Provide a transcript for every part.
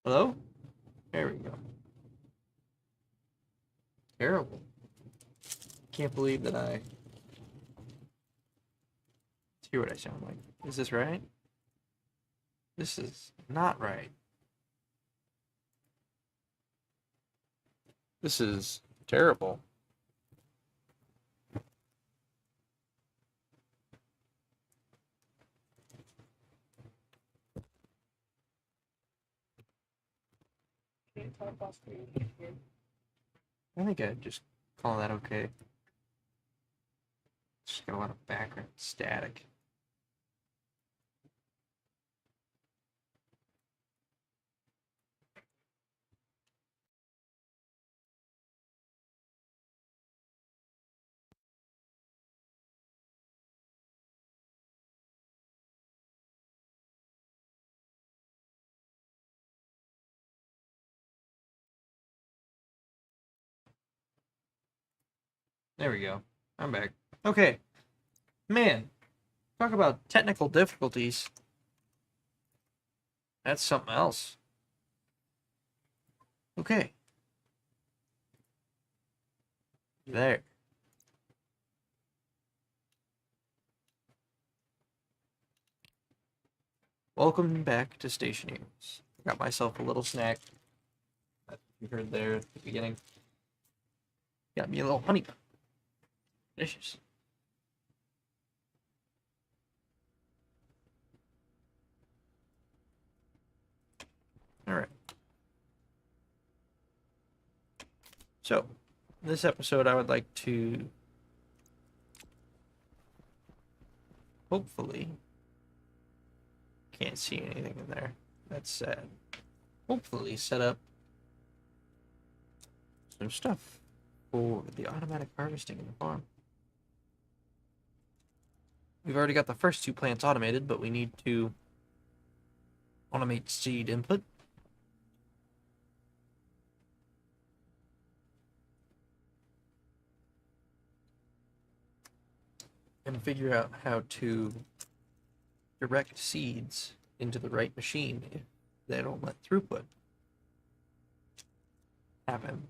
Hello? There we go. Terrible. Can't believe that I hear what I sound like. Is this right? This is not right. This is terrible. I think I'd just call that okay. Just got a lot of background static. There we go. I'm back. Okay. Man, talk about technical difficulties. That's something else. Okay. There. Welcome back to Stationeers. Got myself a little snack. That you heard there at the beginning. Got me a little honey bun. Delicious. Alright. So, this episode I would like to hopefully can't see anything in there. That's sad. Hopefully set up some stuff for the automatic harvesting in the farm. We've already got the first two plants automated, but we need to automate seed input. And figure out how to direct seeds into the right machine if they don't let throughput happen.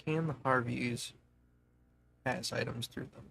Can the Harveys pass items through them?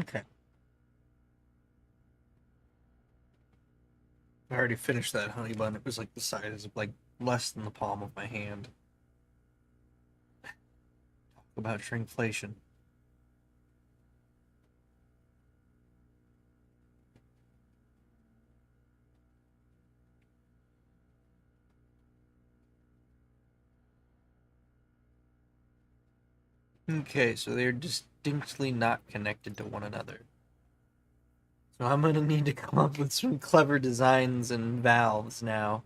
Okay. I already finished that honey bun. It was like the size of like less than the palm of my hand. Talk about shrinkflation. Okay, so they're distinctly not connected to one another. So I'm gonna need to come up with some clever designs and valves now.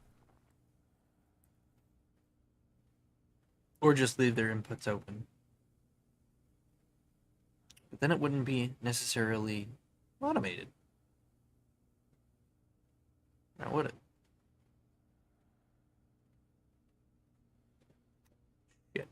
Or just leave their inputs open. But then it wouldn't be necessarily automated. Now would it? Shit.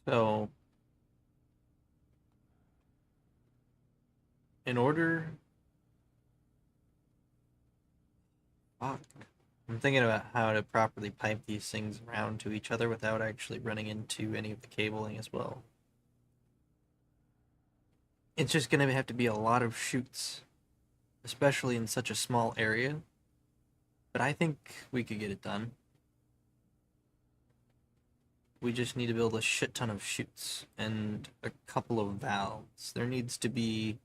So in order fuck. I'm thinking about how to properly pipe these things around to each other without actually running into any of the cabling as well. It's just gonna have to be a lot of chutes, especially in such a small area. But I think we could get it done. We just need to build a shit ton of chutes and a couple of valves. There needs to be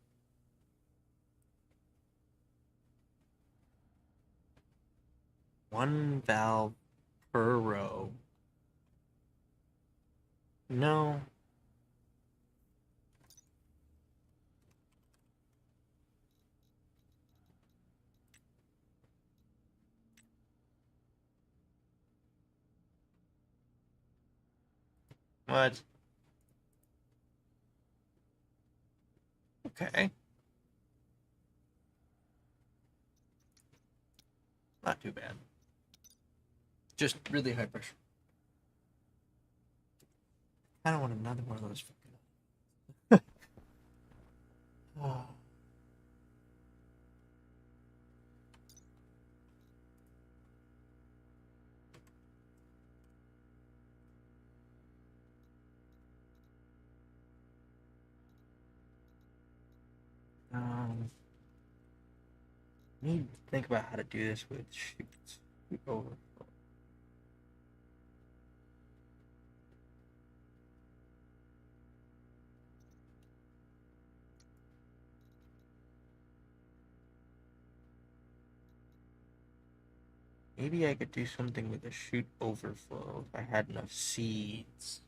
one valve per row. No. What? Okay. Not too bad. Just really high pressure. I don't want another one of those fucking. Oh. Need to think about how to do this with shoots. Over. Maybe I could do something with a chute overflow if I had enough seeds.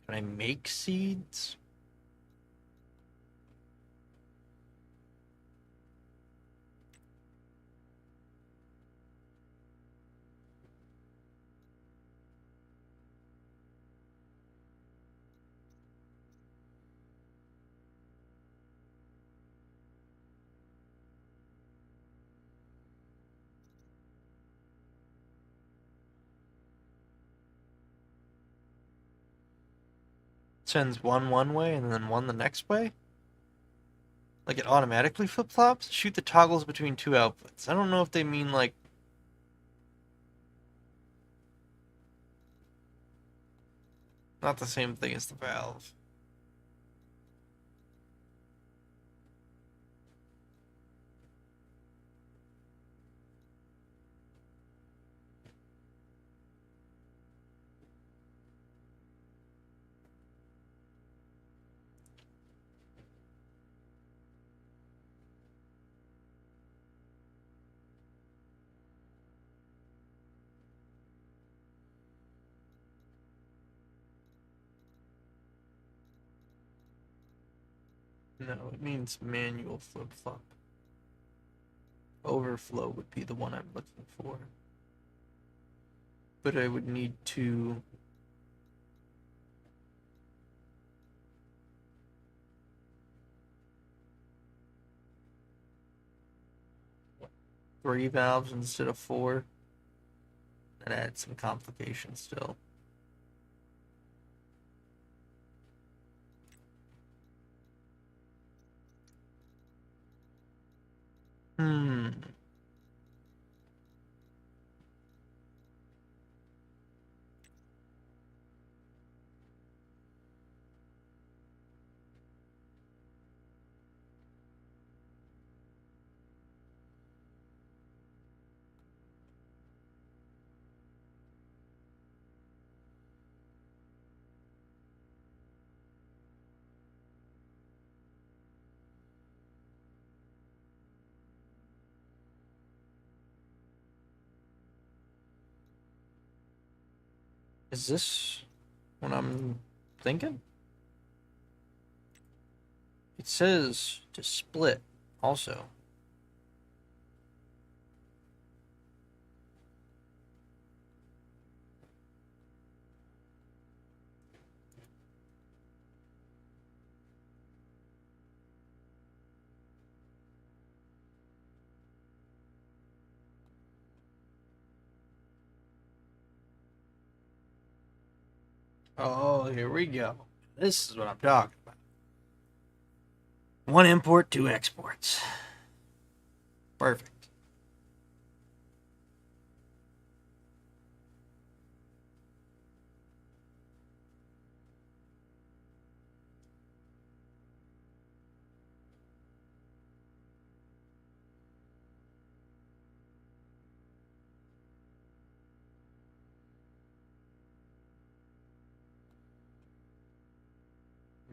Can I make seeds? Sends one way and then one the next way? Like it automatically flip-flops? Shoot the toggles between two outputs. I don't know if they mean like... Not the same thing as the valve. No, it means manual flip-flop. Overflow would be the one I'm looking for. But I would need to... Three valves instead of four. That adds some complications still. Hmm. Is this what I'm thinking? It says to split also. Oh, here we go. This is what I'm talking about. One import, two exports. Perfect.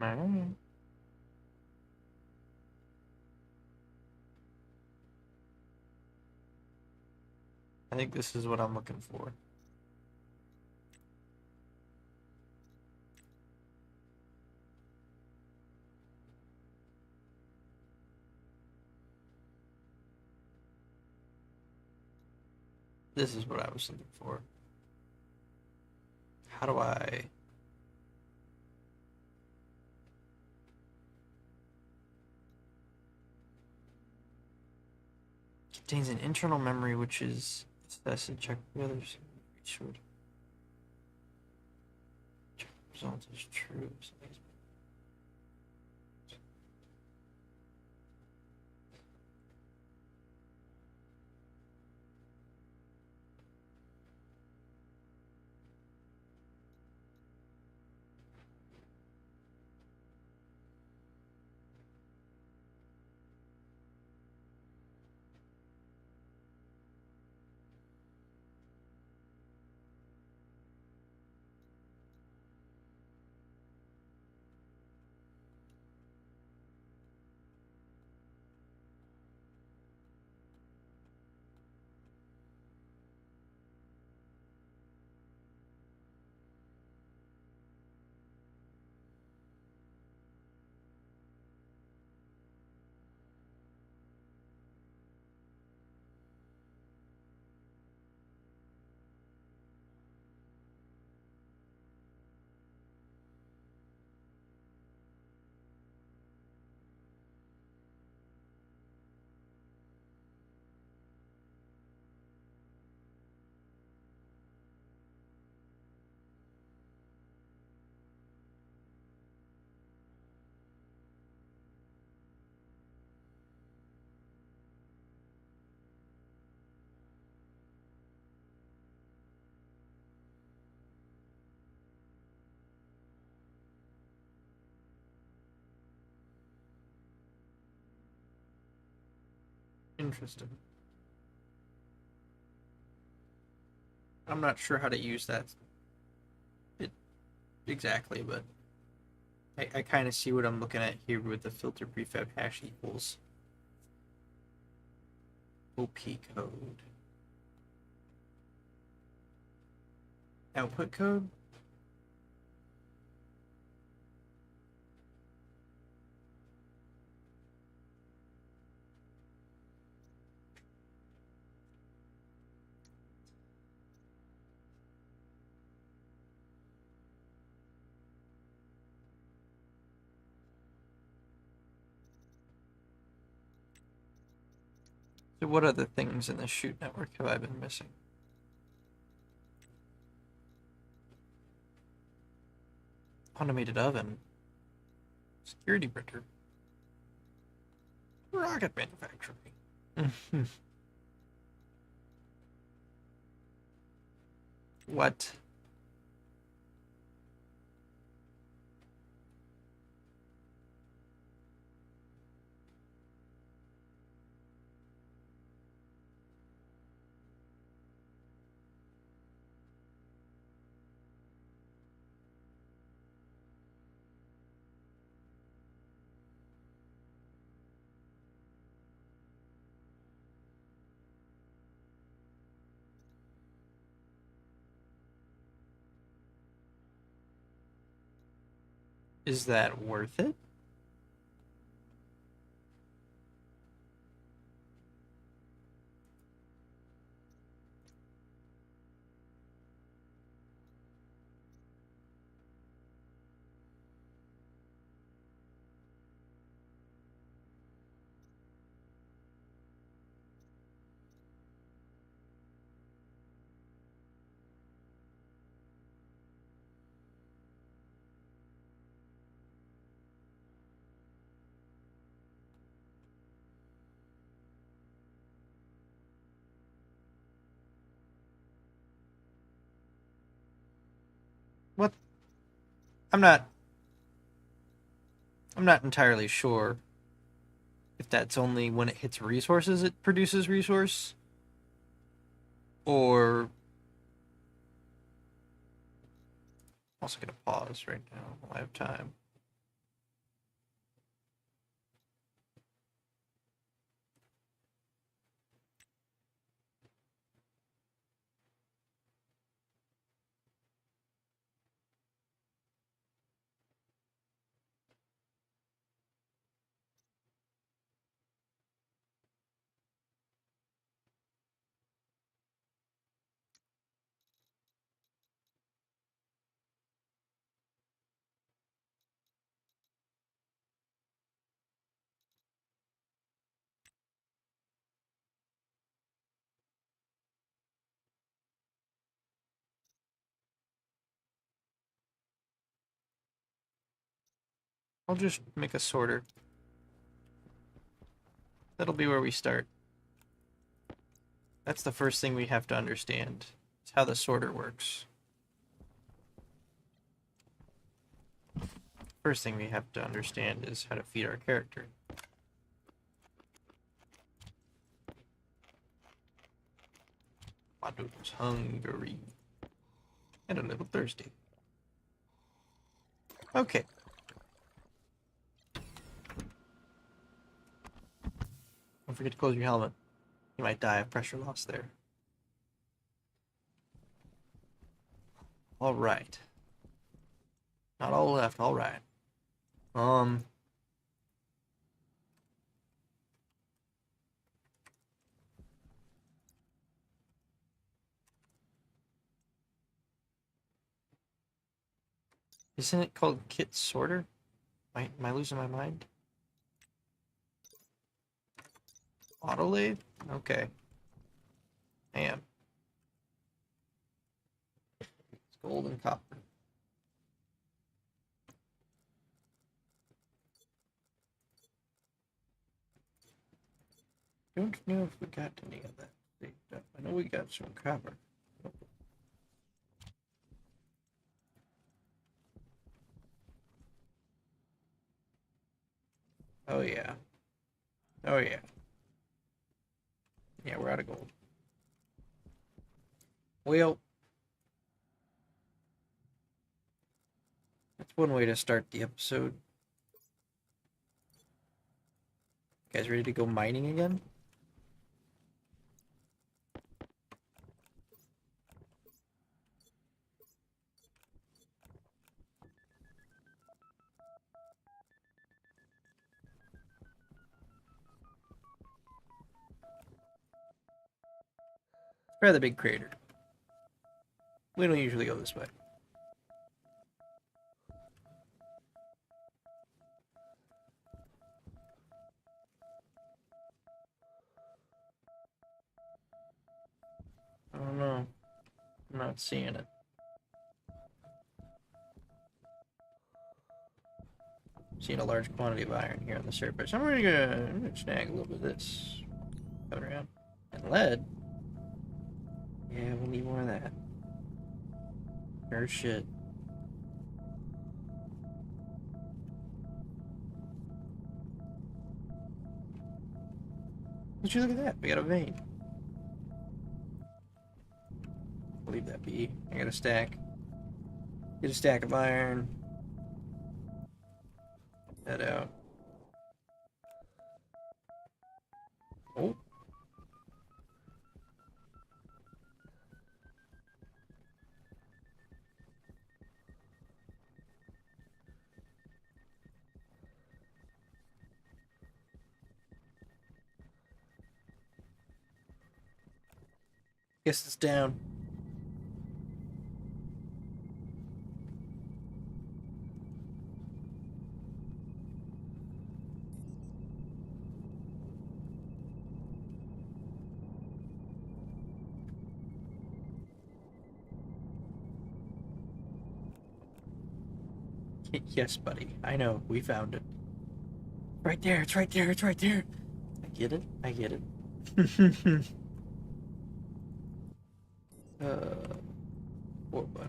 Alright. I think this is what I'm looking for. This is what I was looking for. How do I... Contains an internal memory which is assessed and checked with others. Should check results as true. Interesting. I'm not sure how to use that exactly, but I kind of see what I'm looking at here with the filter prefab hash equals OP code. Output code? So what other things in the shoot network have I been missing? Automated oven. Security printer. Rocket manufacturing. What? Is that worth it? What? I'm not I'm not entirely sure if that's only when it hits resources it produces resource, or I'm also gonna pause right now while I have time. I'll just make a sorter. That'll be where we start. That's the first thing we have to understand. Is how the sorter works. First thing we have to understand is how to feed our character. Waddle's hungry and a little thirsty. Okay. Don't forget to close your helmet. You might die of pressure loss there. All right. Not all left. All right. Isn't it called Kit Sorter? Am I losing my mind? Autolathe? Okay. I am. It's gold and copper. Don't know if we got any of that saved up. I know we got some copper. Oh yeah. Oh yeah. Yeah, we're out of gold. Well, that's one way to start the episode. You guys ready to go mining again? Try the big crater. We don't usually go this way. I don't know. I'm not seeing it. Seeing a large quantity of iron here on the surface. I'm gonna snag a little bit of this. Come around. And lead. Yeah, we'll need more of that. Sure shit. Would you look at that? We got a vein. Leave that be. I got a stack. Get a stack of iron. That out. Oh. Guess it's down. Yes, buddy. I know. We found it. Right there. It's right there. It's right there. I get it. I get it. Poor buddy.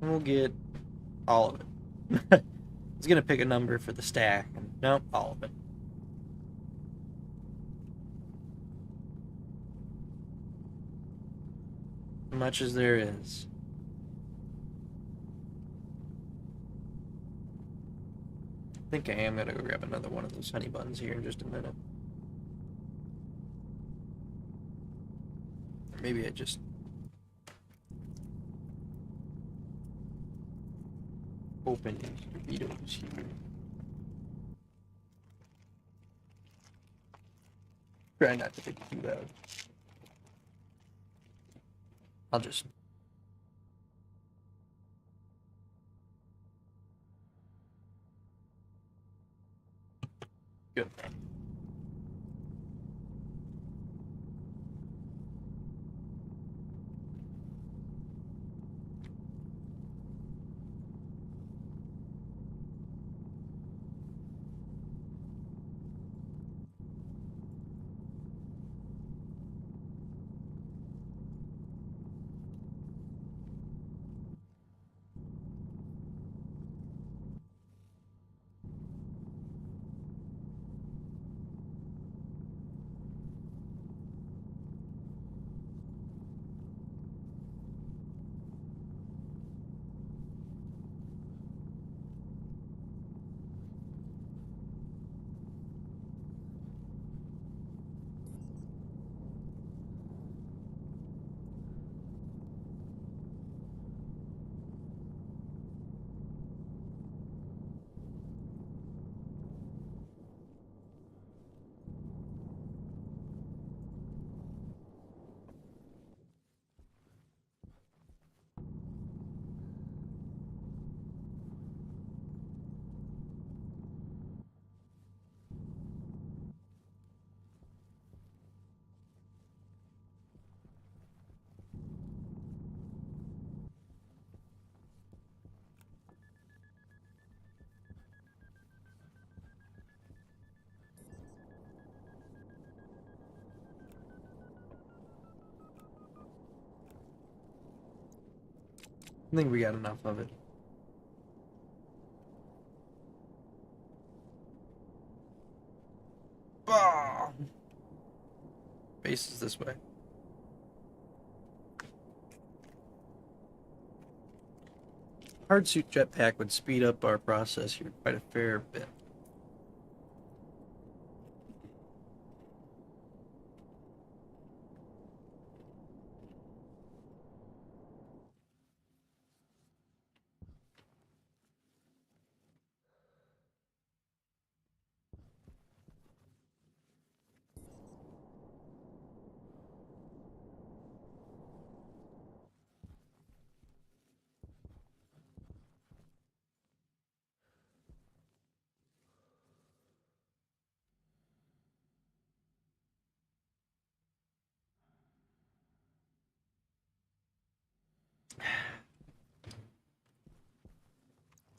We'll get all of it. I was gonna pick a number for the stack. Nope, all of it. Much as there is. I think I am gonna go grab another one of those honey buns here in just a minute. Or maybe I just open these torpedoes here. Try not to think too loud. I'll just... Good. I think we got enough of it. Oh! Base is this way. Hardsuit jetpack would speed up our process here quite a fair bit.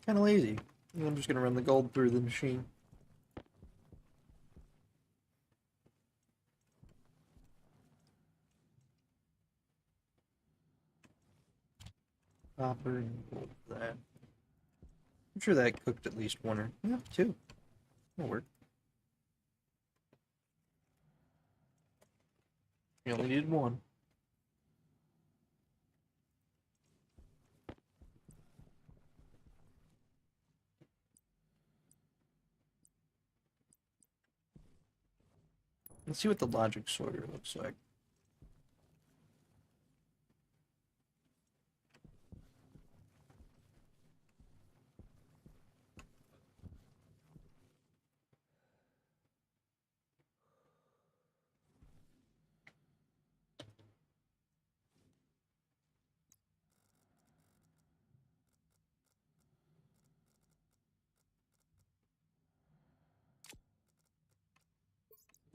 Kind of lazy. I'm just gonna run the gold through the machine. Copper and gold for that. I'm sure that cooked at least one or yeah, two. That'll work. You only needed one. Let's see what the logic sorter looks like.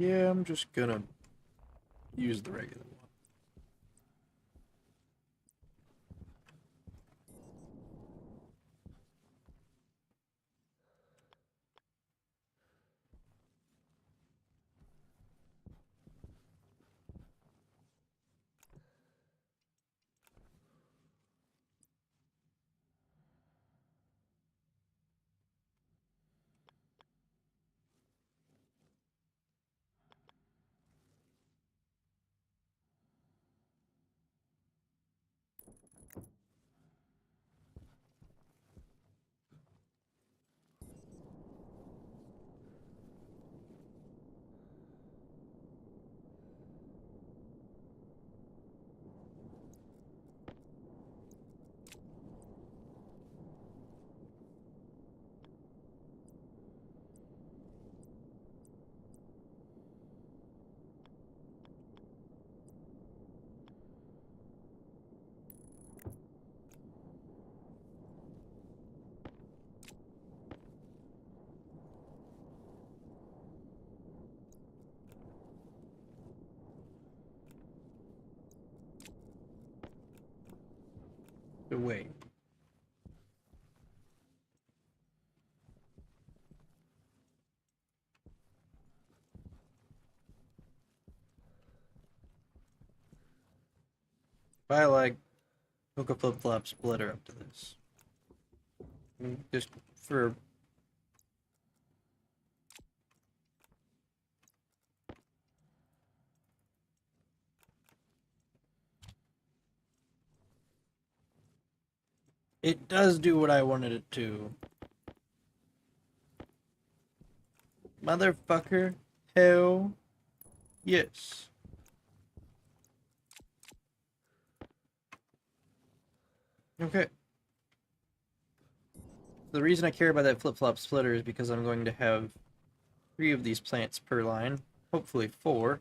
Yeah, I'm just gonna use the regular one. Wait. If I like hook a flip flop splitter up to this, just for it does do what I wanted it to. Motherfucker. Hell yes. Okay. The reason I care about that flip-flop splitter is because I'm going to have 3 of these plants per line. Hopefully 4.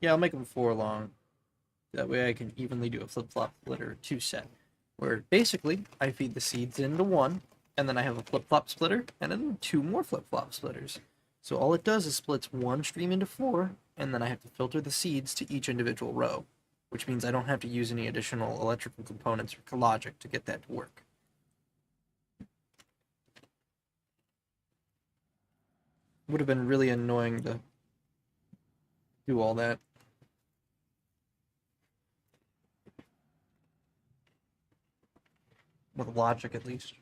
Yeah, I'll make them 4 long. That way I can evenly do a flip-flop splitter 2 set. Where basically, I feed the seeds into 1, and then I have a flip-flop splitter, and then 2 more flip-flop splitters. So all it does is splits 1 stream into 4, and then I have to filter the seeds to each individual row. Which means I don't have to use any additional electrical components or logic to get that to work. Would have been really annoying to do all that. With logic, at least.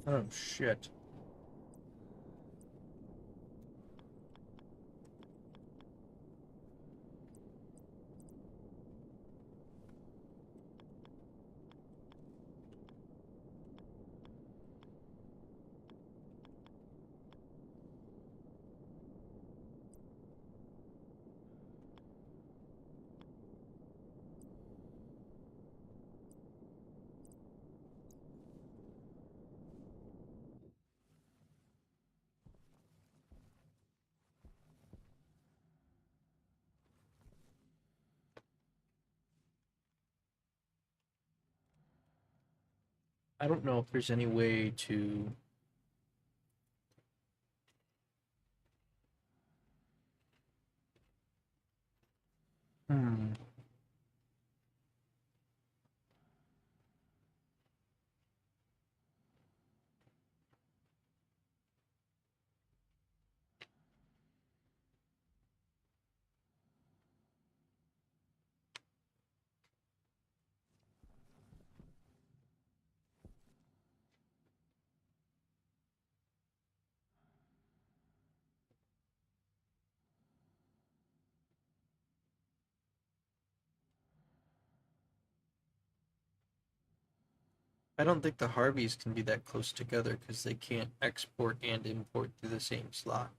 Oh, shit. I don't know if there's any way to... Hmm. I don't think the Harveys can be that close together because they can't export and import through the same slot.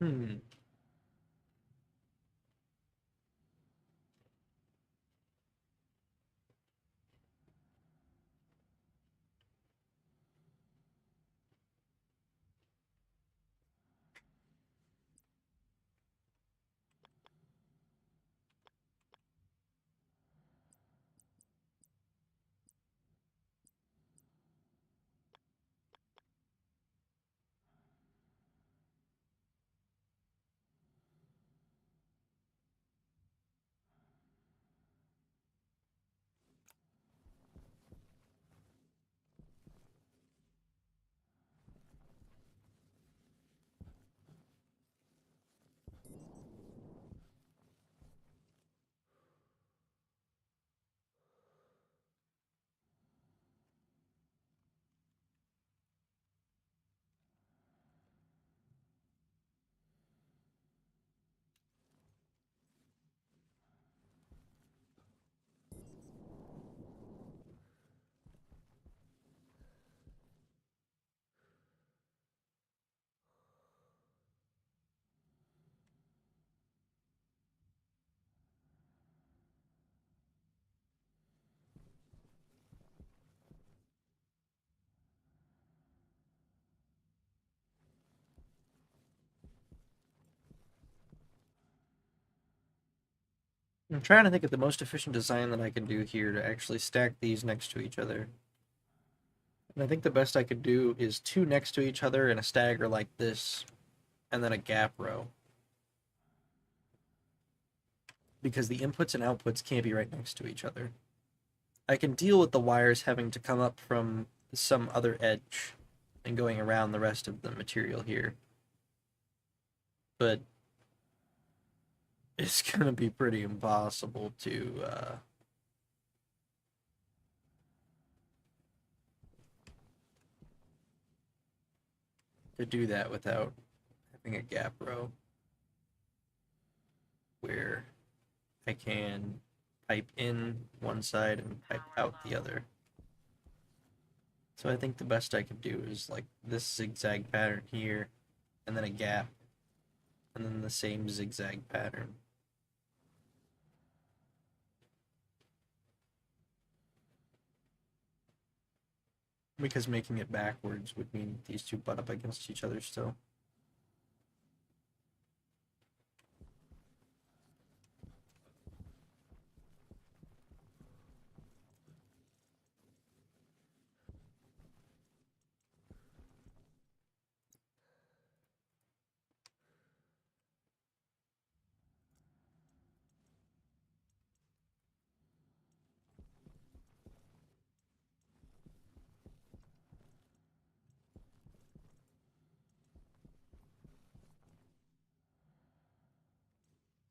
Hmm. I'm trying to think of the most efficient design that I can do here to actually stack these next to each other. And I think the best I could do is two next to each other in a stagger like this, and then a gap row. Because the inputs and outputs can't be right next to each other. I can deal with the wires having to come up from some other edge and going around the rest of the material here. But it's going to be pretty impossible to do that without having a gap row where I can pipe in one side and pipe out the other. So I think the best I could do is like this zigzag pattern here, and then a gap, and then the same zigzag pattern. Because making it backwards would mean these two butt up against each other still.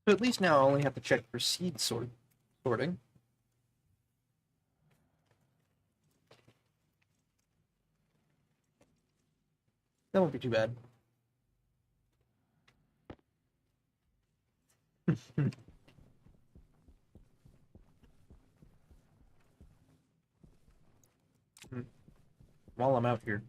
So at least now I only have to check for seed sorting. That won't be too bad. While I'm out here.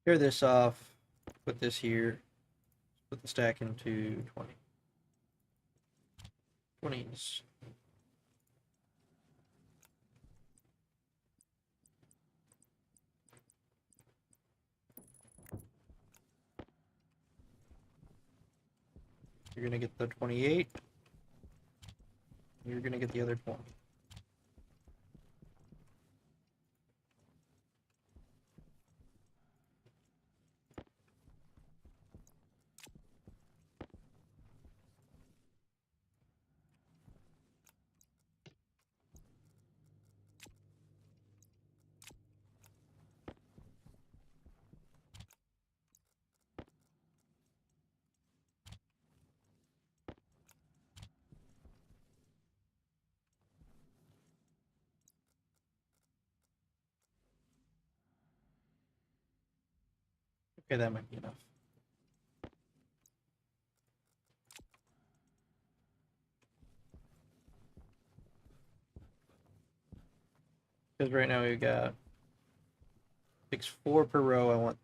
Clear this off, put this here, put the stack into 20. 20s. You're gonna get the 28. You're gonna get the other 20. Okay, that might be enough. Because right now we've got 4 per row. I want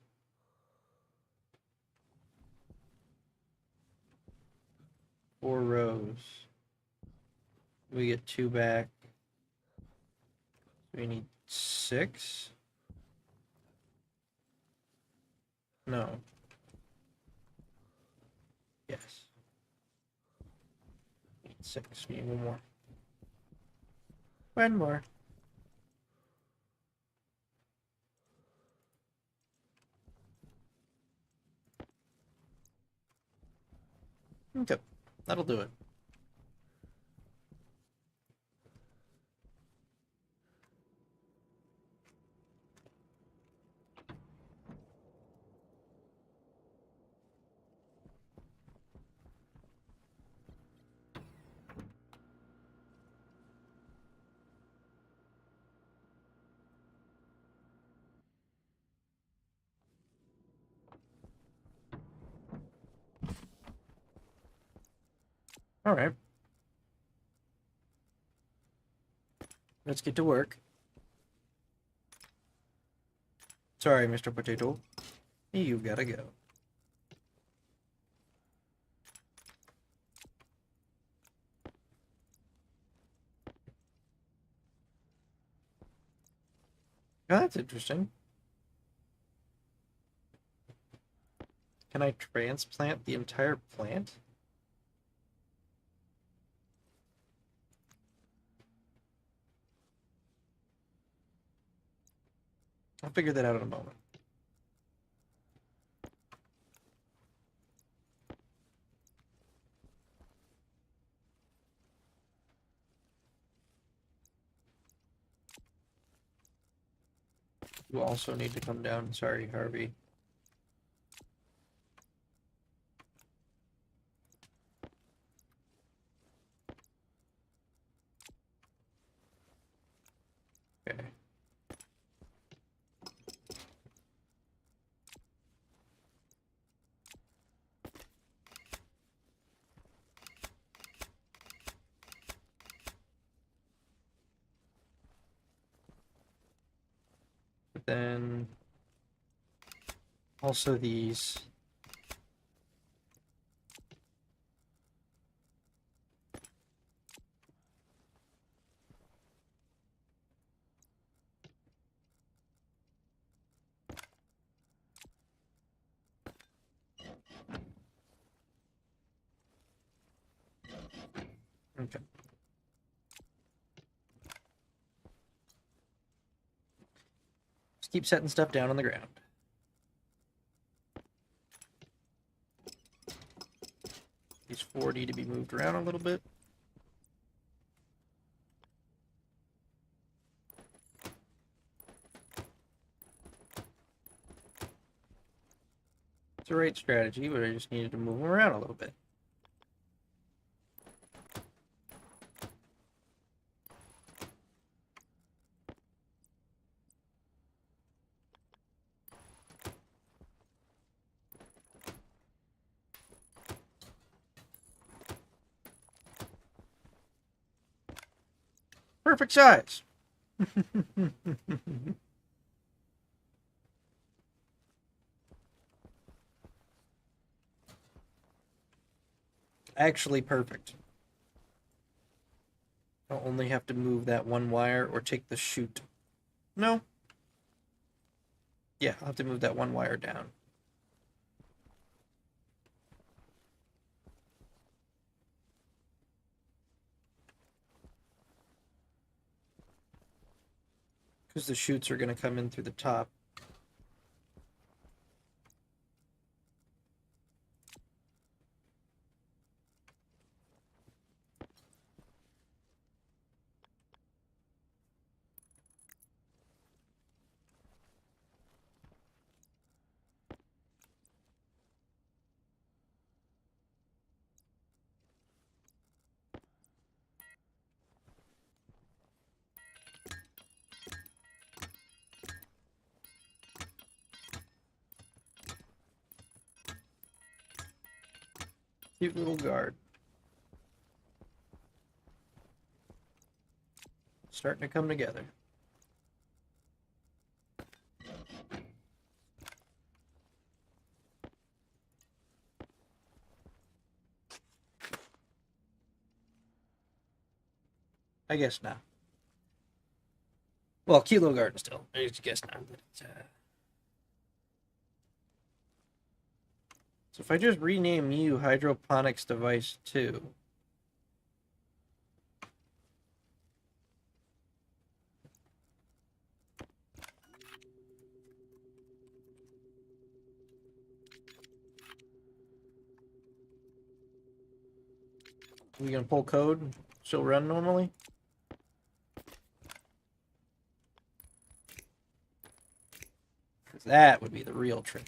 4 rows. We get 2 back. We need 6. No. Yes. Need 6. We need 1 more. 1 more. Okay. That'll do it. Alright. Let's get to work. Sorry, Mr. Potato. You gotta go. Oh, that's interesting. Can I transplant the entire plant? I'll figure that out in a moment. You also need to come down. Sorry, Harvey. Okay. But then also these. Okay. Just keep setting stuff down on the ground. These four need to be moved around a little bit. It's the right strategy, but I just needed to move them around a little bit. Perfect size. Actually perfect. I'll only have to move that one wire or take the chute. No. Yeah, I'll have to move that one wire down. Because the chutes are going to come in through the top. Cute little guard. Starting to come together. I guess not. Well, cute little garden still. I guess not. So if I just rename you Hydroponics Device 2. Are we going to pull code? She'll run normally? Because that would be the real trick.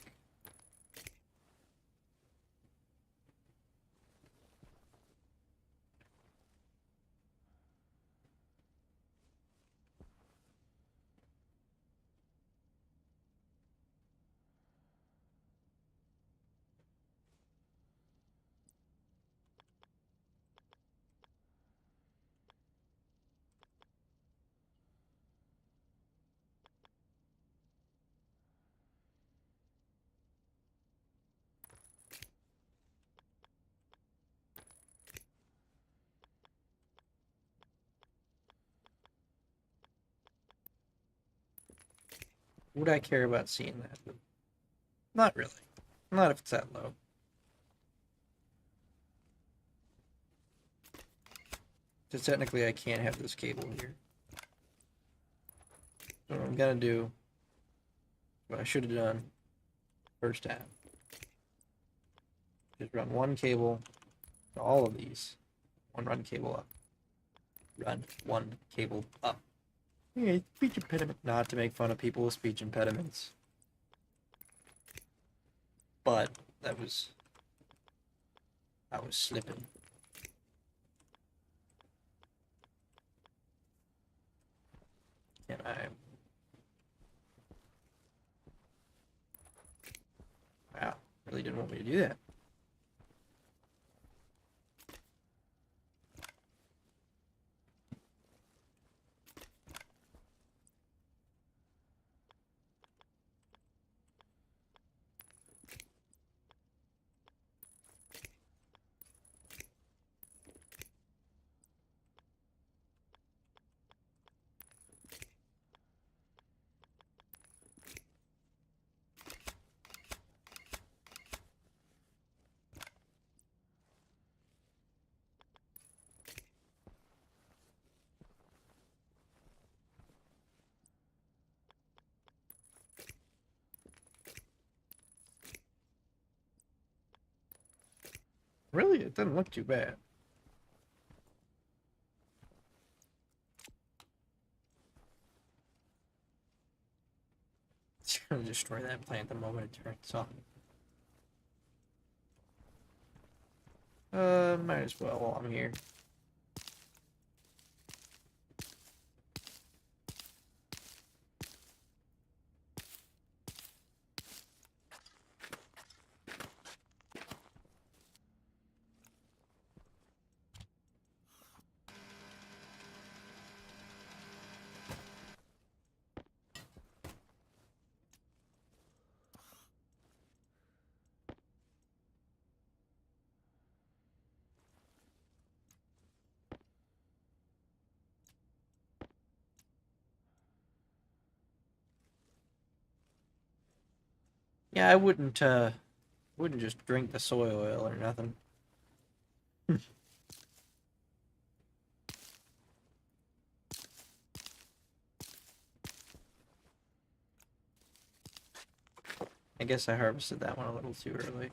Would I care about seeing that? Not really. Not if it's that low. Because technically I can't have this cable here. So what I'm gonna do, what I should have done first time, just run one cable to all of these. One run cable up. Run one cable up. Yeah, speech impediment. Not to make fun of people with speech impediments. But I was slipping. And I wow, really didn't want me to do that. Really, it doesn't look too bad. It's gonna destroy that plant the moment it turns on. Might as well while I'm here. Yeah, I wouldn't just drink the soy oil or nothing. I guess I harvested that one a little too early.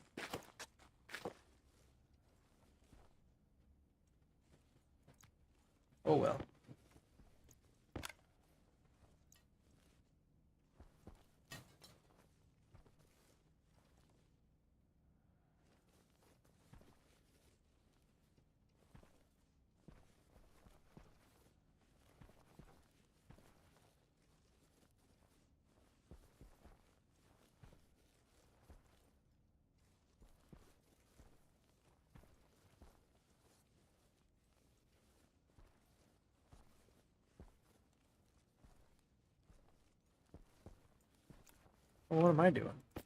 Oh well. Well, what am I doing? I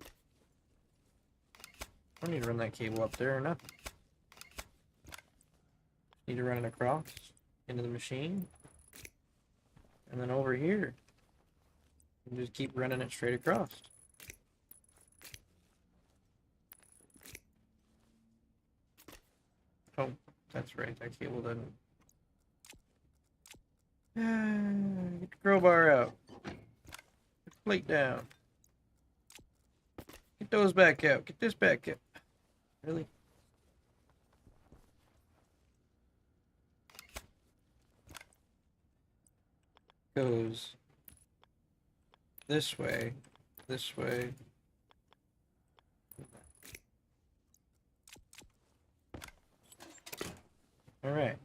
don't need to run that cable up there or nothing. Need to run it across into the machine. And then over here. And just keep running it straight across. Oh, that's right. That cable doesn't. Get the crowbar out. Get the plate down. Get those back out. Get this back out. Really? Goes this way, this way. All right.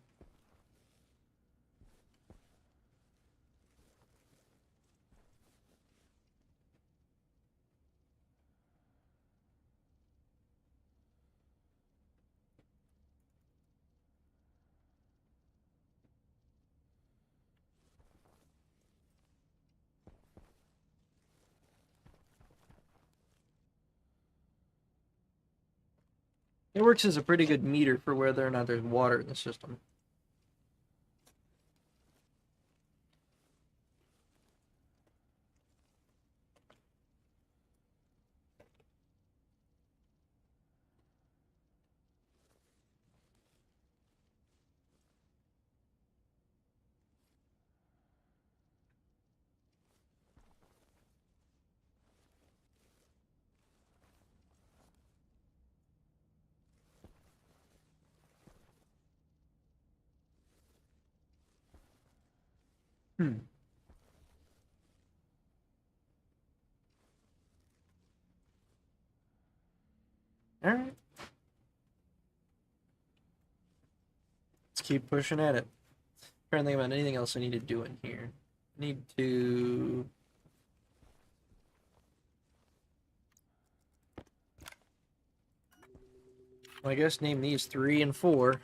It works as a pretty good meter for whether or not there's water in the system. Hmm. All right. Let's keep pushing at it. Trying to think about anything else I need to do in here. I need to. Well, I guess name these 3 and 4.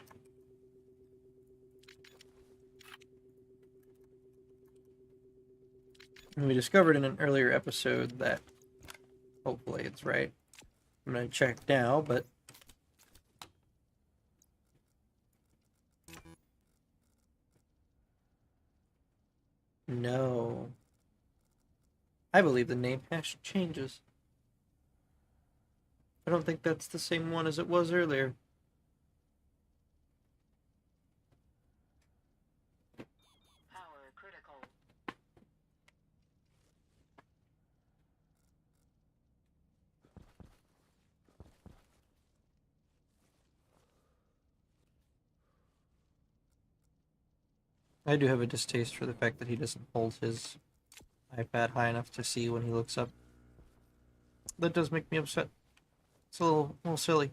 And we discovered in an earlier episode that hopefully it's right. I'm going to check now, but no. I believe the name hash changes. I don't think that's the same one as it was earlier. Power critical. I do have a distaste for the fact that he doesn't hold his iPad high enough to see when he looks up. That does make me upset. It's a little silly.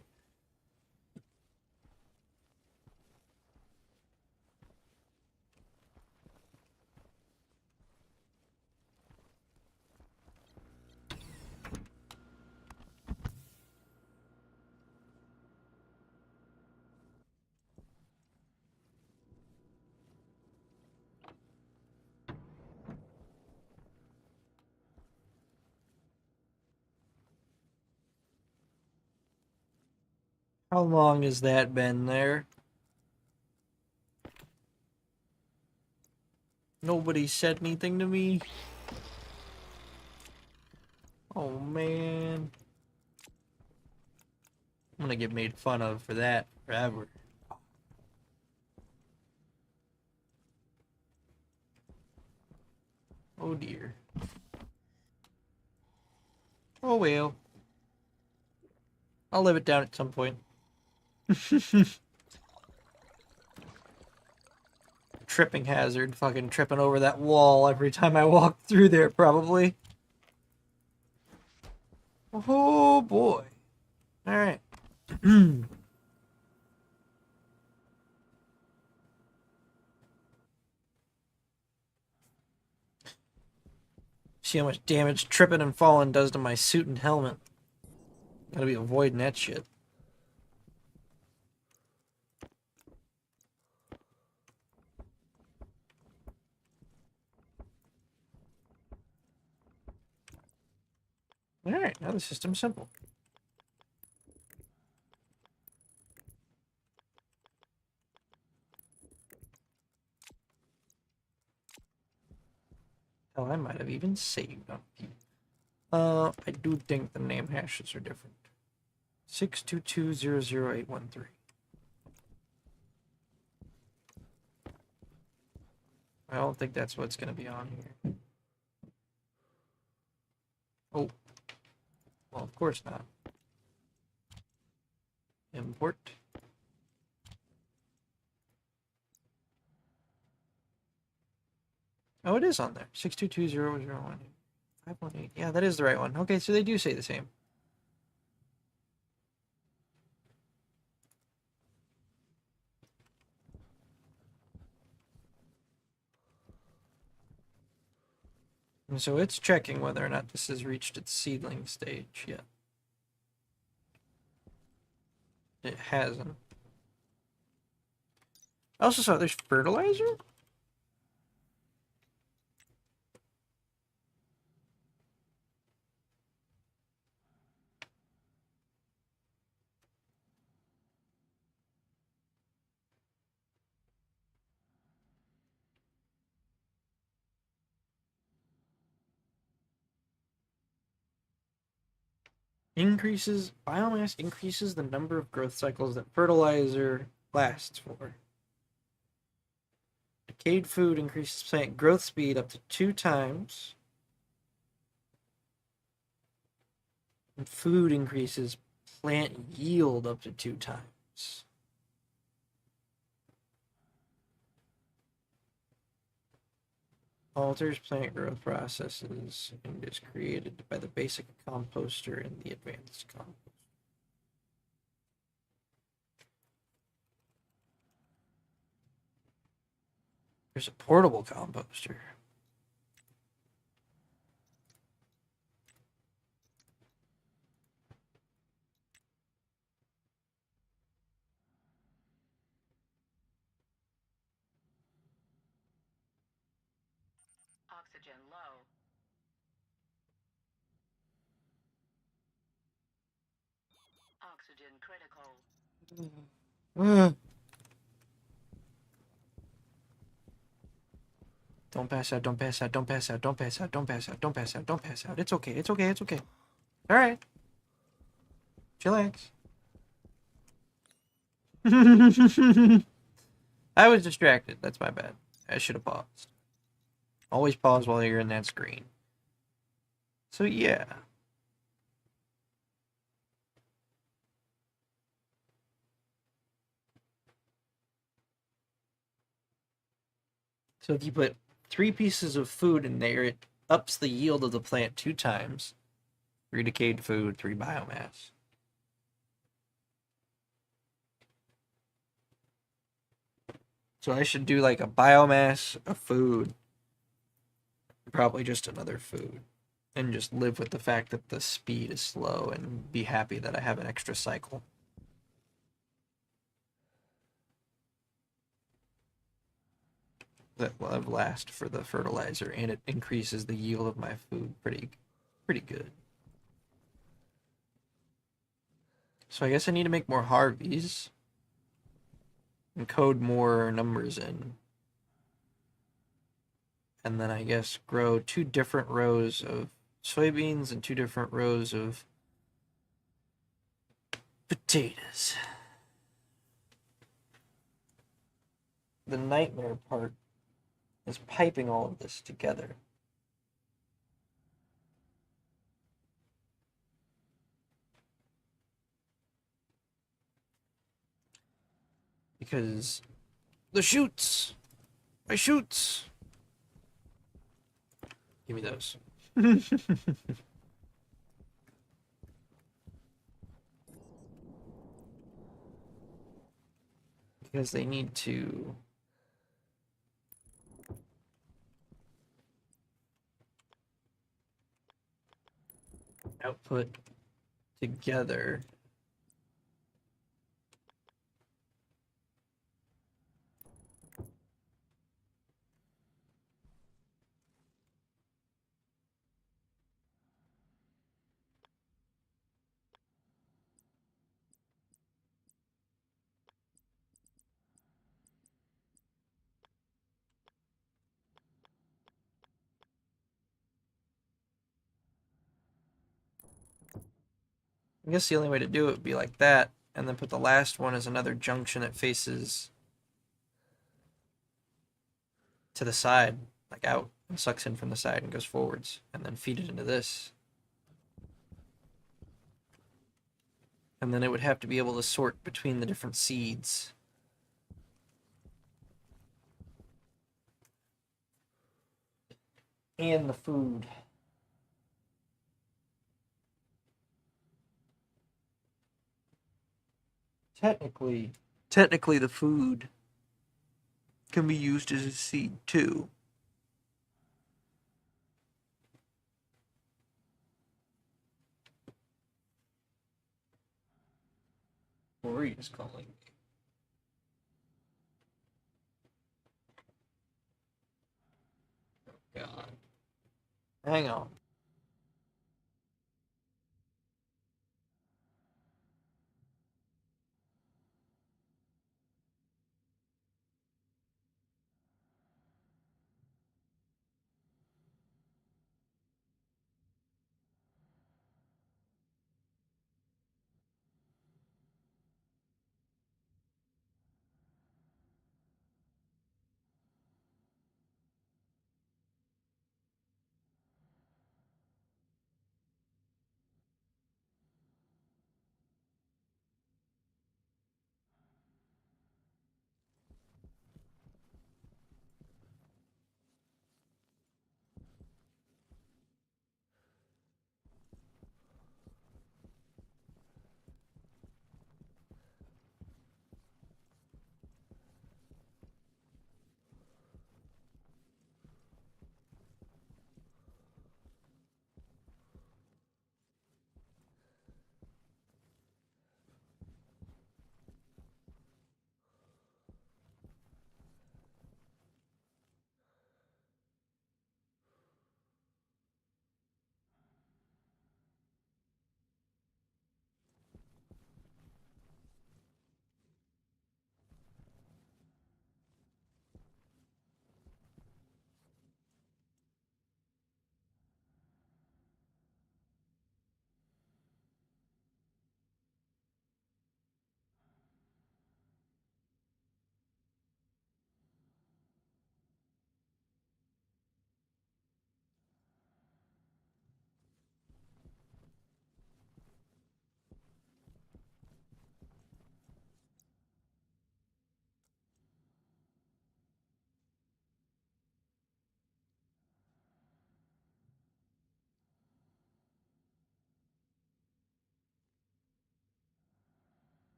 How long has that been there? Nobody said anything to me. Oh man. I'm gonna get made fun of for that forever. Oh dear. Oh well. I'll live it down at some point. Tripping hazard. Fucking tripping over that wall every time I walk through there, probably. Oh boy. Alright. See how much damage tripping and falling does to my suit and helmet. Gotta be avoiding that shit. Alright, now the system's simple. Hell, I might have even saved on people. I do think the name hashes are different. 622-00813. I don't think that's what's going to be on here. Oh. Well, of course not. Import. Oh, it is on there. 622-001. 518. Yeah, that is the right one. Okay, so they do say the same. And so it's checking whether or not this has reached its seedling stage yet. It hasn't. I also saw there's fertilizer? Biomass increases the number of growth cycles that fertilizer lasts for. Decayed food increases plant growth speed up to 2 times. And food increases plant yield up to 2 times. Alters plant growth processes and is created by the basic composter and the advanced composter. There's a portable composter. Oxygen low. Oxygen critical. Don't pass out, don't pass out, don't pass out, don't pass out, don't pass out, don't pass out, don't pass out. It's okay, it's okay, it's okay. Alright. Chillax. I was distracted. That's my bad. I should have paused. Always pause while you're in that screen. So yeah. So if you put 3 pieces of food in there, it ups the yield of the plant 2 times. 3 decayed food, 3 biomass. So I should do like a biomass, a food, probably just another food. And just live with the fact that the speed is slow and be happy that I have an extra cycle. That will have last for the fertilizer, and it increases the yield of my food pretty good. So I guess I need to make more Harveys and code more numbers in. And then I guess grow 2 different rows of soybeans and 2 different rows of potatoes. The nightmare part is piping all of this together. Because the shoots! My shoots! Give me those. Because they need to output together. I guess the only way to do it would be like that, and then put the last one as another junction that faces to the side, like out, and sucks in from the side and goes forwards, and then feed it into this. And then it would have to be able to sort between the different seeds. And the food. Technically the food can be used as a seed too. What were you just calling me? Oh God. Hang on.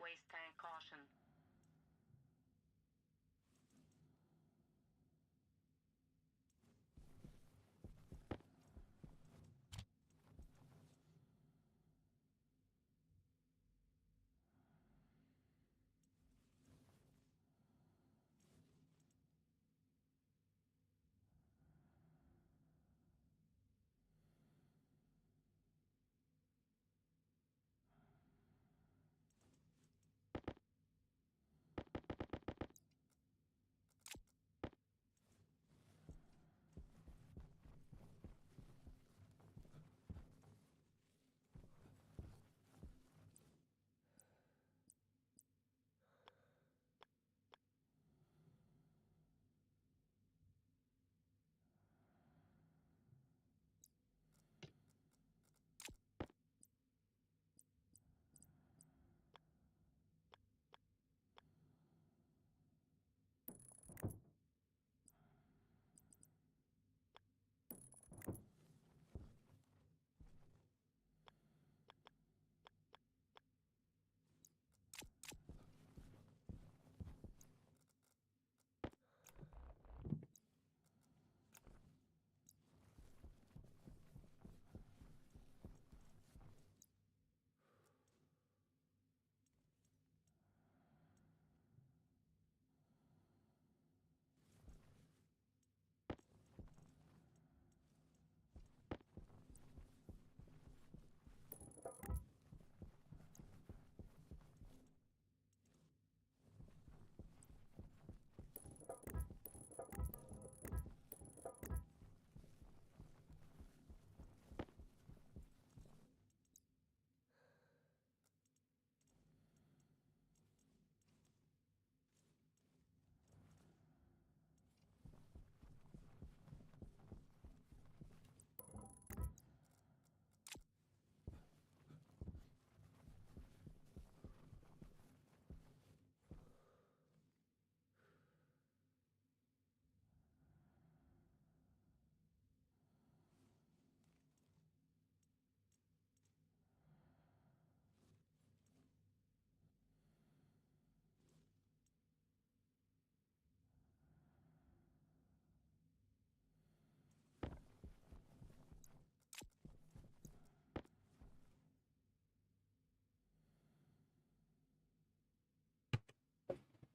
Waste tank caution.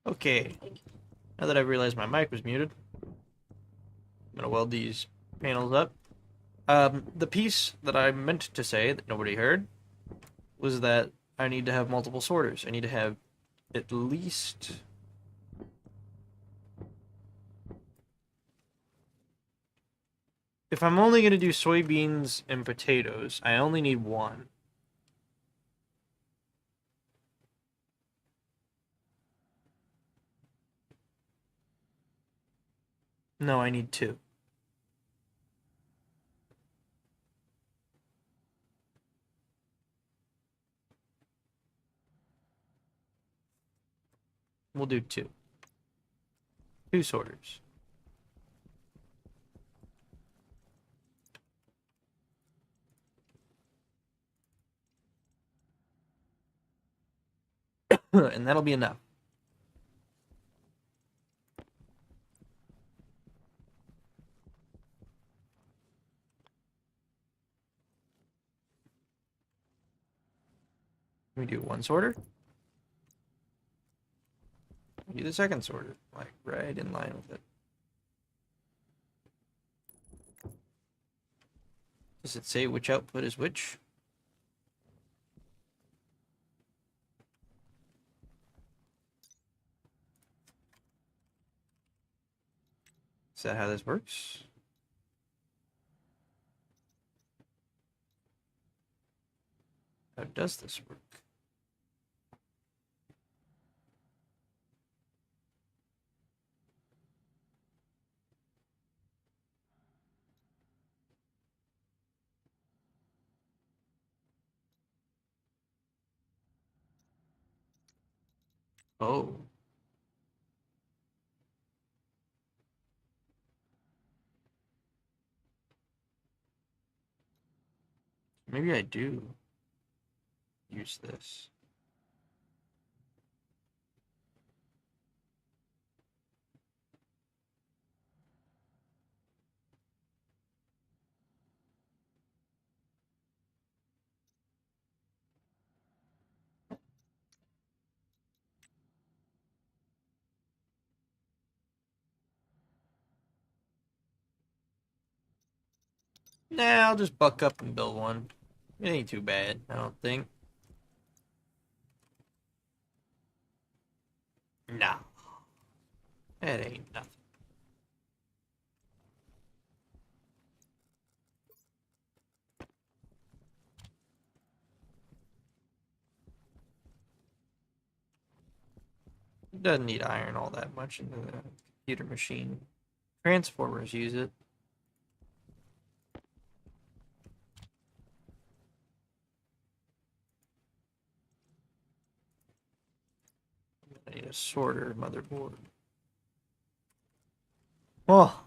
Okay, now that I've realized my mic was muted, I'm gonna weld these panels up. The piece that I meant to say that nobody heard was that I need to have multiple sorters. I need to have at least... If I'm only going to do soybeans and potatoes, I only need one. No, I need two. We'll do two. Two sorters. And that'll be enough. We do one sorter. We do the second sorter, like right in line with it. Does it say which output is which? Is that how this works? How does this work? Oh. Maybe I do use this. Nah, I'll just buck up and build one. It ain't too bad, I don't think. Nah, it ain't nothing. It doesn't need iron all that much in the computer machine. Transformers use it. I need a sorter motherboard. Oh,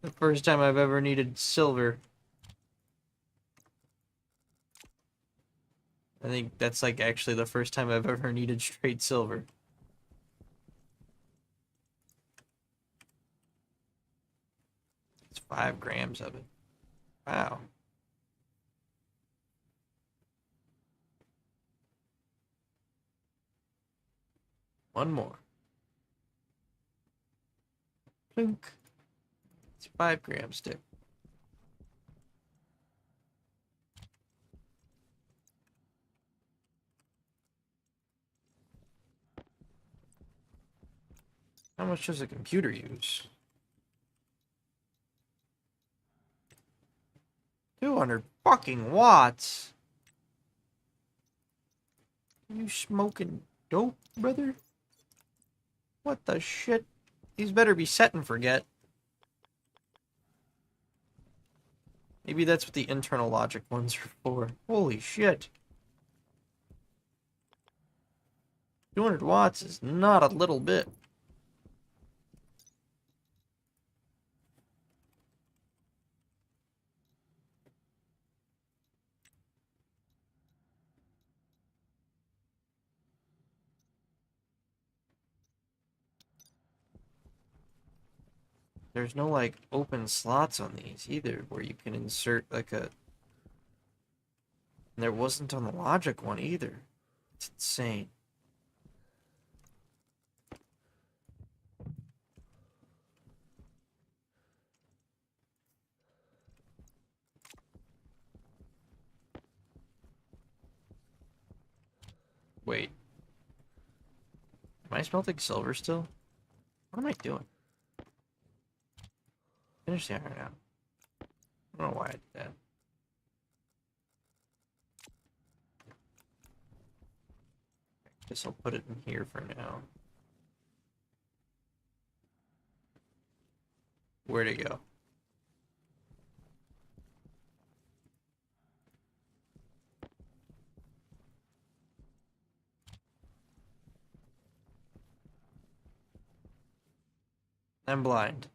the first time I've ever needed silver. I think that's like actually the first time I've ever needed straight silver. It's 5 grams of it. Wow. One more. Plink. It's 5 gram stick. How much does a computer use? 200 fucking watts. You smoking dope, brother? What the shit? These better be set and forget. Maybe that's what the internal logic ones are for. Holy shit. 200 watts is not a little bit. There's no, like, open slots on these either, where you can insert, like, a... And there wasn't on the logic one either. It's insane. Wait. Am I smelting silver still? What am I doing? Finish the iron out. I don't know why I did that. Guess I'll put it in here for now. Where'd it go? I'm blind.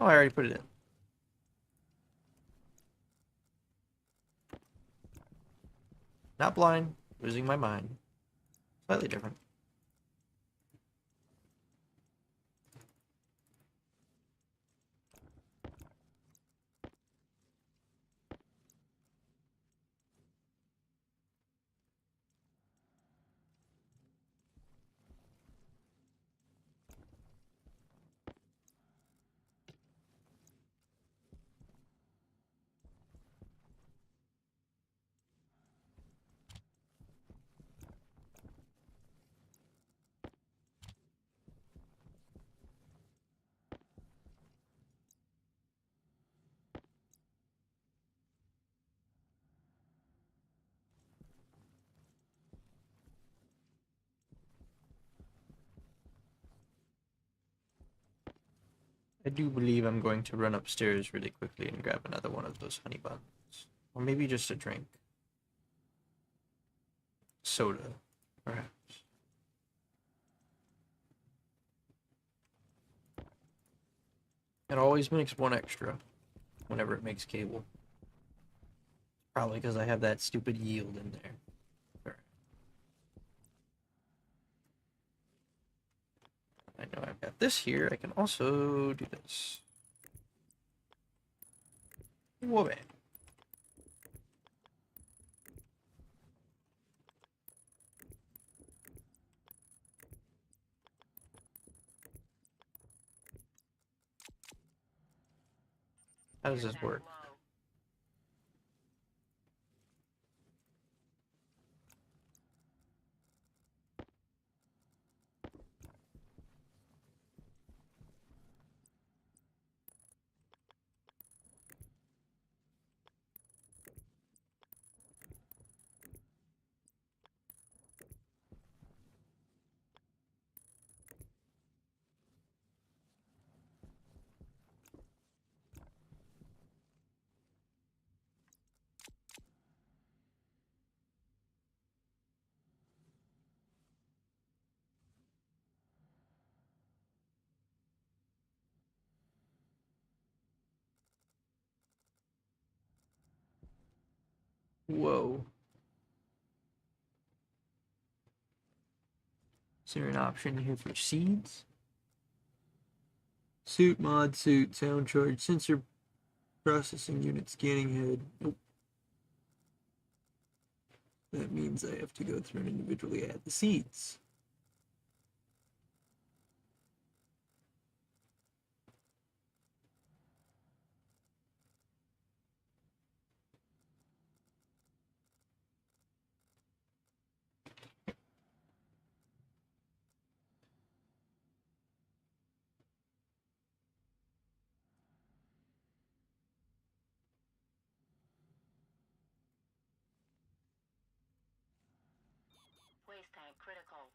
Oh, I already put it in. Not blind. Losing my mind. Slightly different. I do believe I'm going to run upstairs really quickly and grab another one of those honey buns. Or maybe just a drink. Soda, perhaps. It always makes one extra whenever it makes cable. Probably because I have that stupid yield in there. I know I've got this here. I can also do this. Whoa, man. How does this work? Whoa. Is there an option here for seeds? Suit mod suit, sound charge, sensor processing unit, scanning head. Nope. That means I have to go through and individually add the seeds. Waste tank critical.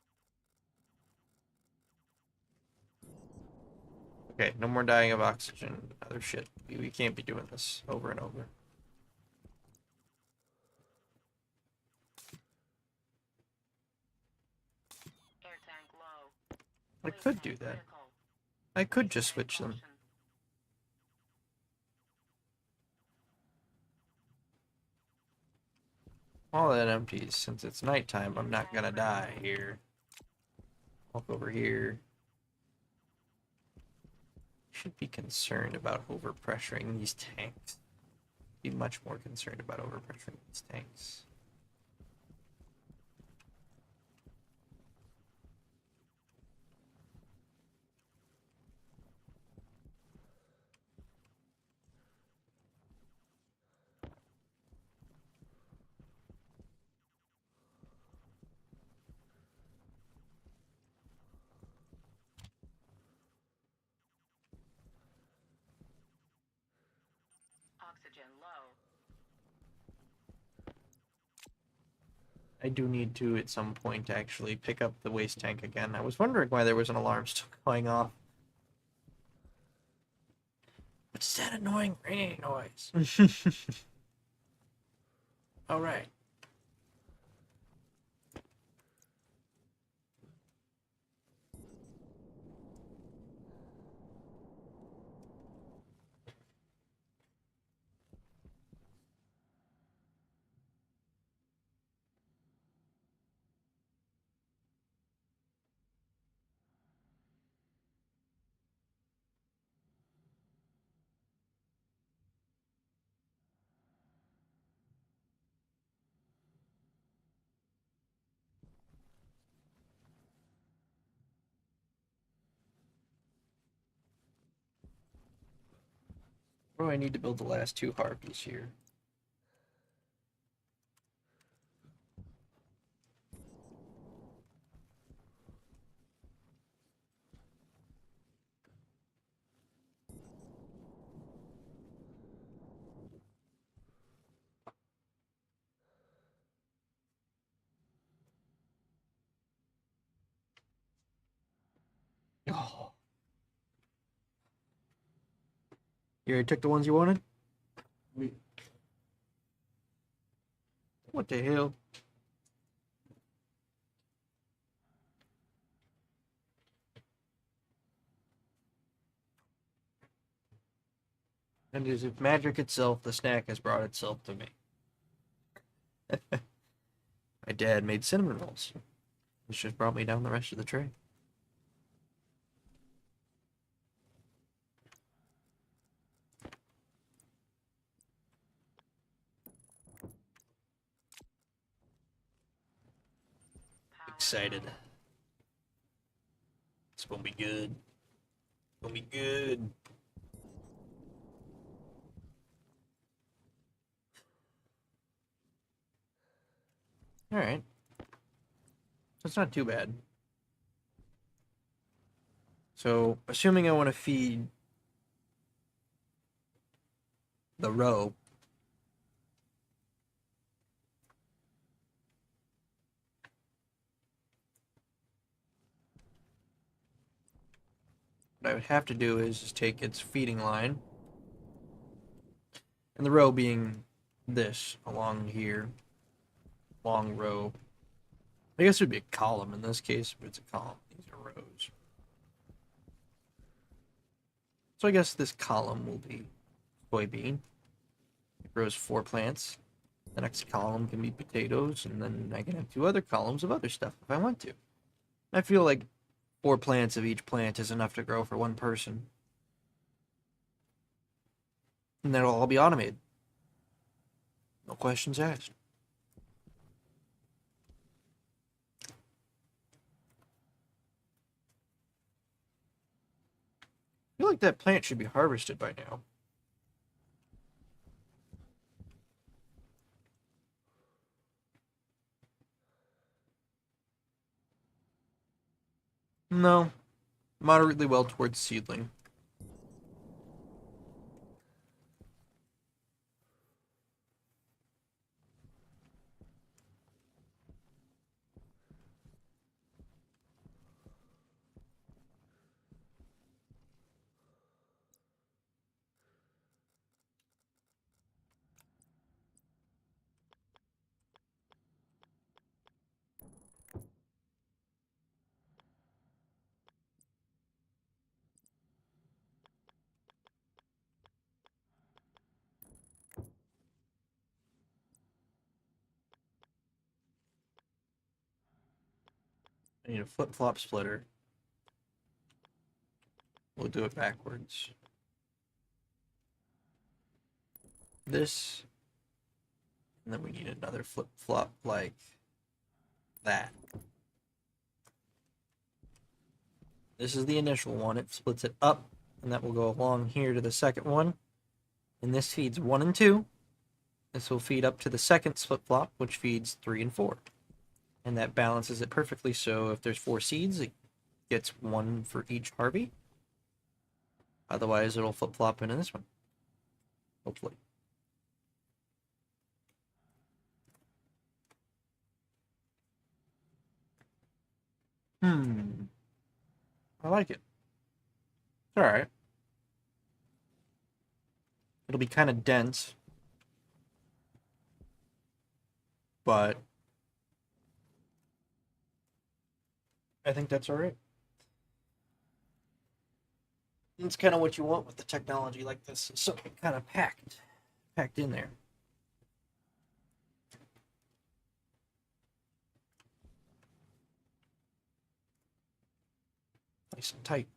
Okay, no more dying of oxygen. Other shit. We can't be doing this over and over. Air tank low. I Waste could do tank that. critical. I could Waste just tank switch them. caution. All that empties. Since it's nighttime, I'm not gonna die here. Walk over here. Should be concerned about overpressuring these tanks. Be much more concerned about overpressuring these tanks. Oxygen low. I do need to, at some point, actually pick up the waste tank again. I was wondering why there was an alarm still going off. What's that annoying ringing noise? All right. What do I need to build the last two harpies here? Oh. You already took the ones you wanted? What the hell? And as if magic itself, the snack has brought itself to me. My dad made cinnamon rolls. It's just brought me down the rest of the tray. Power Excited. low. It's gonna be good. It's gonna be good. Alright. That's not too bad. So, assuming I want to feed the row, what I would have to do is just take its feeding line, and the row being this along here, long row. I guess it would be a column in this case, but it's a column. These are rows. So I guess this column will be soybean. It grows 4 plants. The next column can be potatoes, and then I can have 2 other columns of other stuff if I want to. I feel like 4 plants of each plant is enough to grow for 1 person. And that'll all be automated. No questions asked. I feel like that plant should be harvested by now. No. Moderately well towards seedling. I need a flip-flop splitter. We'll do it backwards. This. And then we need another flip-flop like that. This is the initial one. It splits it up, and that will go along here to the second one. And this feeds 1 and 2. This will feed up to the second flip-flop, which feeds 3 and 4. And that balances it perfectly, so if there's 4 seeds, it gets 1 for each Harvey. Otherwise, it'll flip-flop into this one. Hopefully. I like it. It's alright. It'll be kind of dense. But I think that's alright. It's kind of what you want with the technology like this. So kind of packed in there. Nice and tight.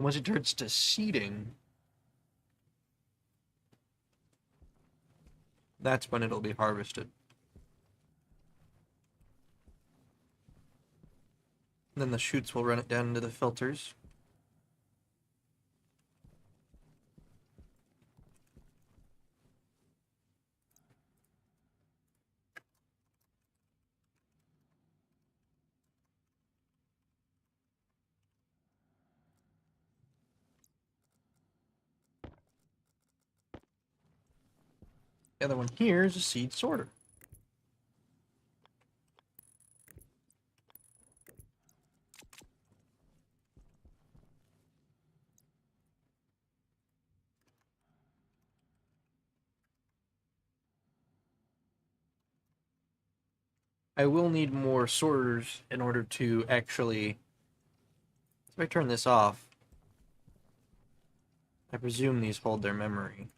Once it turns to seeding, that's when it'll be harvested. And then the chutes will run it down into the filters. The other one here is a seed sorter. I will need more sorters in order to actually... If I turn this off, I presume these hold their memory.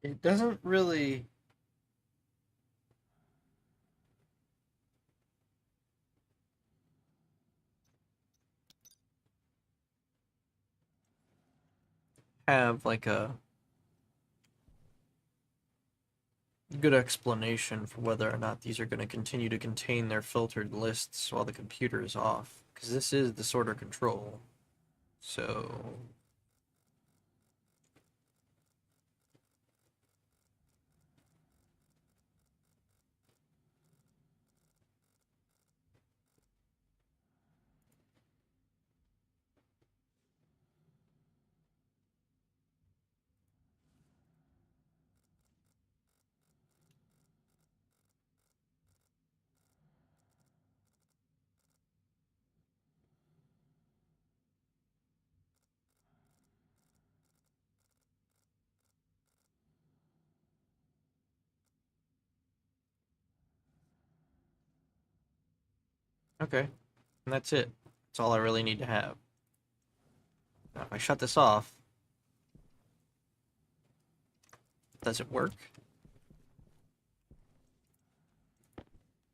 It doesn't really have like a good explanation for whether or not these are going to continue to contain their filtered lists while the computer is off, because this is the sorter control. So okay, and that's it. That's all I really need to have. Now, if I shut this off, does it work?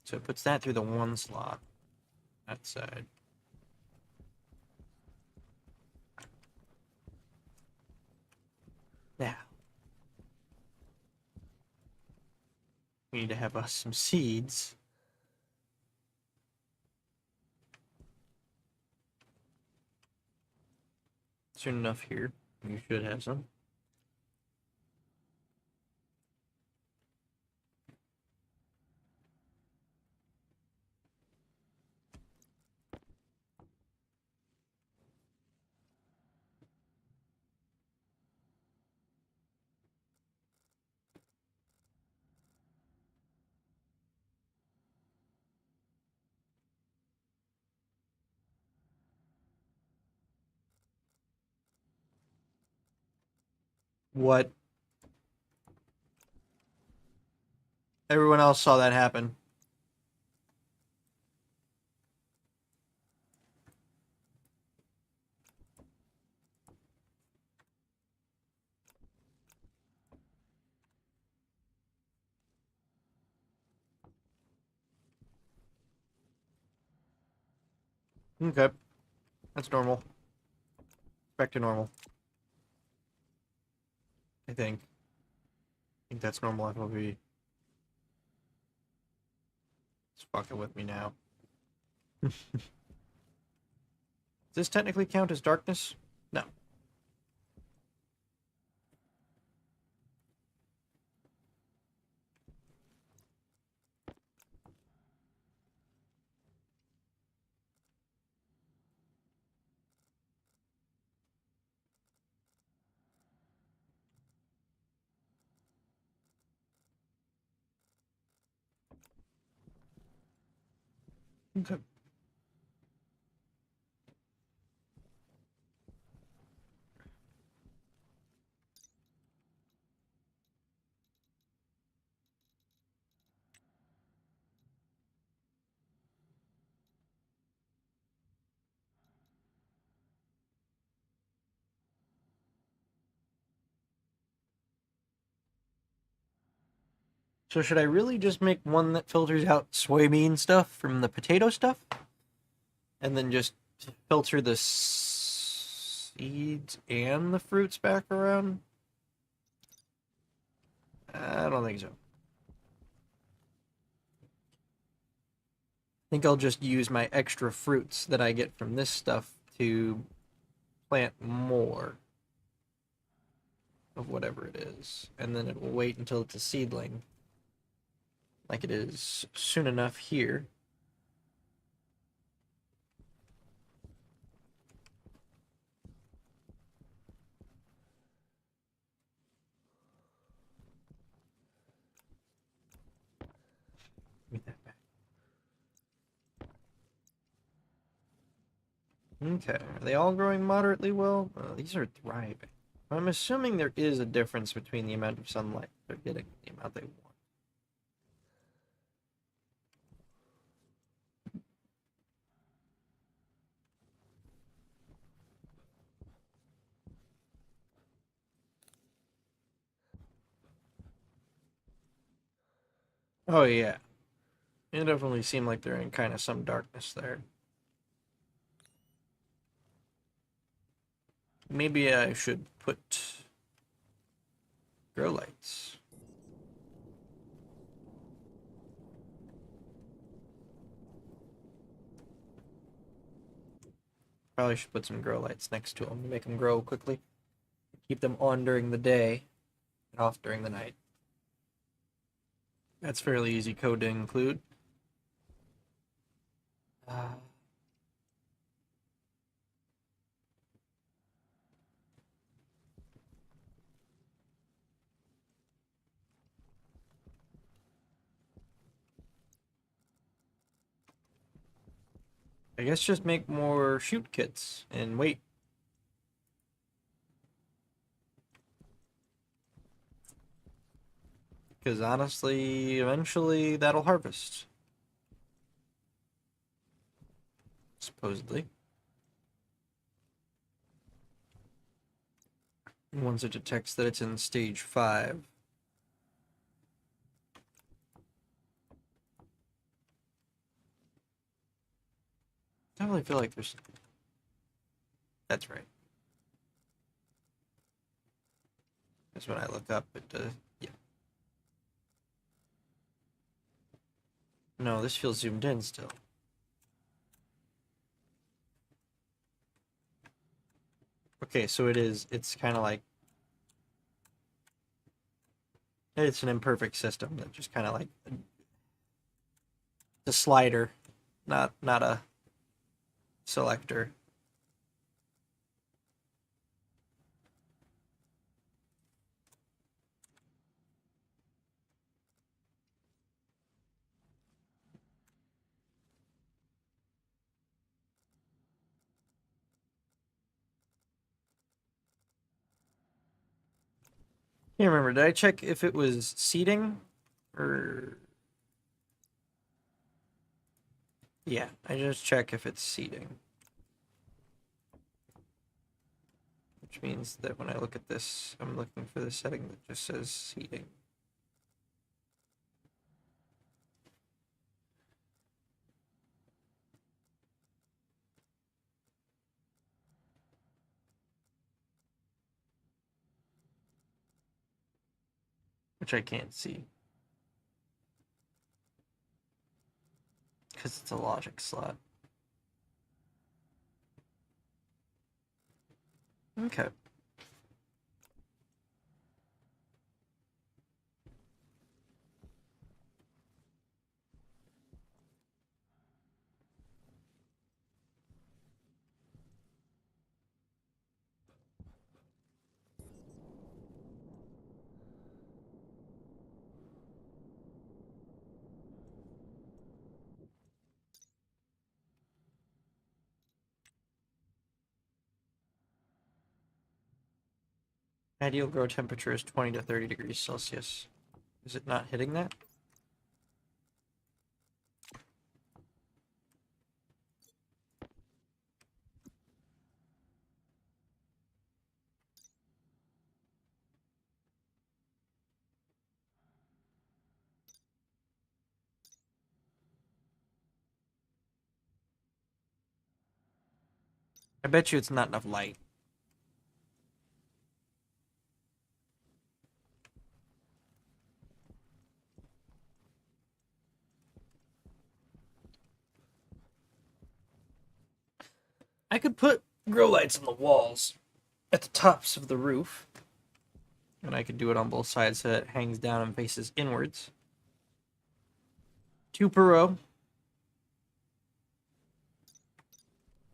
So it puts that through the one slot, that side. Now, we need to have us some seeds. Soon enough here, you should have some. What? Everyone else saw that happen. Okay, that's normal. Back to normal. I think. I think that's normal FOV. It's fucking with me now. Does this technically count as darkness? No. Okay. So should I really just make one that filters out soybean stuff from the potato stuff? And then just filter the seeds and the fruits back around? I don't think so. I think I'll just use my extra fruits that I get from this stuff to plant more of whatever it is. And then it will wait until it's a seedling, like it is soon enough here. Give me that back. Okay, are they all growing moderately well? These are thriving. I'm assuming there is a difference between the amount of sunlight they're getting and the amount they want. Oh yeah, it definitely seemed like they're in kind of some darkness there. Maybe I should put grow lights. Probably should put some grow lights next to them to make them grow quickly. Keep them on during the day and off during the night. That's fairly easy code to include. Uh, I guess just make more shoot kits and wait. Because honestly, eventually that'll harvest. Supposedly. Once it detects that it's in stage 5. I definitely feel like there's... That's right. That's when I look up, yeah. No, this feels zoomed in still. Okay, so it's kind of like... It's an imperfect system that just kind of like... a slider, not a selector. Can't remember. Did I check if it was seating or... Yeah, I just check if it's seating. Which means that when I look at this, I'm looking for the setting that just says seating. Which I can't see. Because it's a logic slot. Okay. Ideal grow temperature is 20 to 30 degrees Celsius. Is it not hitting that? I bet you it's not enough light. I could put grow lights on the walls at the tops of the roof. And I could do it on both sides so it hangs down and faces inwards. 2 per row.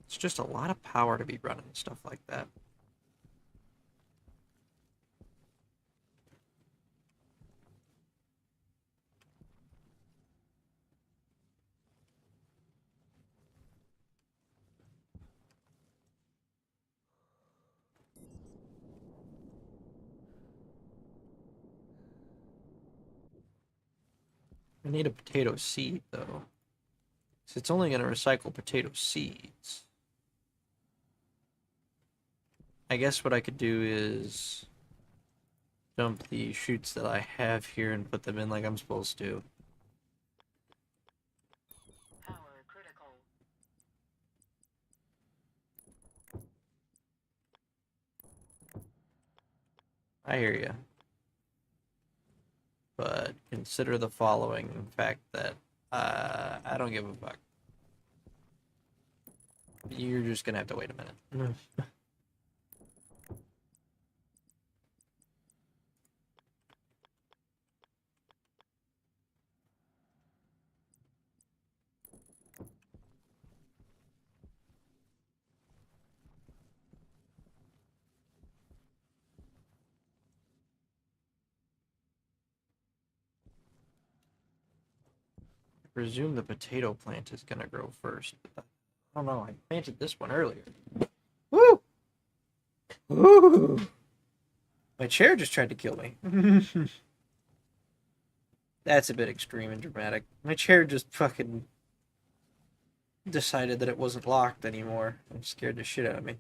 It's just a lot of power to be running stuff like that. I need a potato seed, though. So it's only going to recycle potato seeds. I guess what I could do is dump the shoots that I have here and put them in like I'm supposed to. I hear you. But consider the following fact that I don't give a fuck. You're just gonna have to wait a minute. I presume the potato plant is gonna grow first. But I don't know. I planted this one earlier. Woo! Woo! My chair just tried to kill me. That's a bit extreme and dramatic. My chair just fucking decided that it wasn't locked anymore and scared the shit out of me.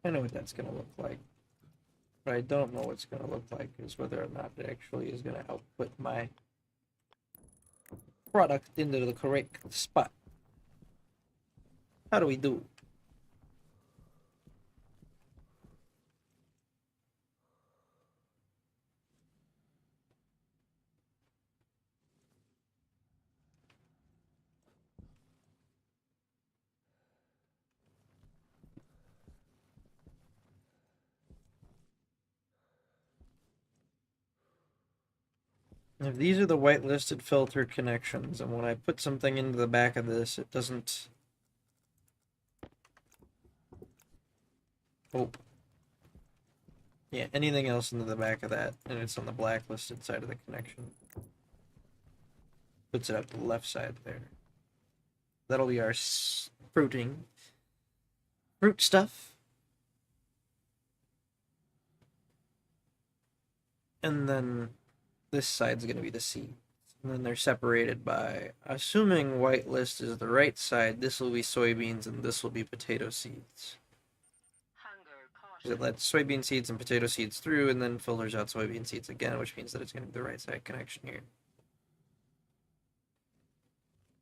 I know what that's gonna look like. What I don't know what's gonna look like is whether or not it actually is gonna output my product into the correct spot. How do we do? If these are the whitelisted filtered connections, and when I put something into the back of this, it doesn't. Oh. Yeah, anything else into the back of that, and it's on the blacklisted side of the connection. Puts it up to the left side there. That'll be our fruit stuff. And then this side's going to be the seed. And then they're separated by, assuming whitelist is the right side, this will be soybeans and this will be potato seeds. It lets soybean seeds and potato seeds through and then filters out soybean seeds again, which means that it's going to be the right side connection here.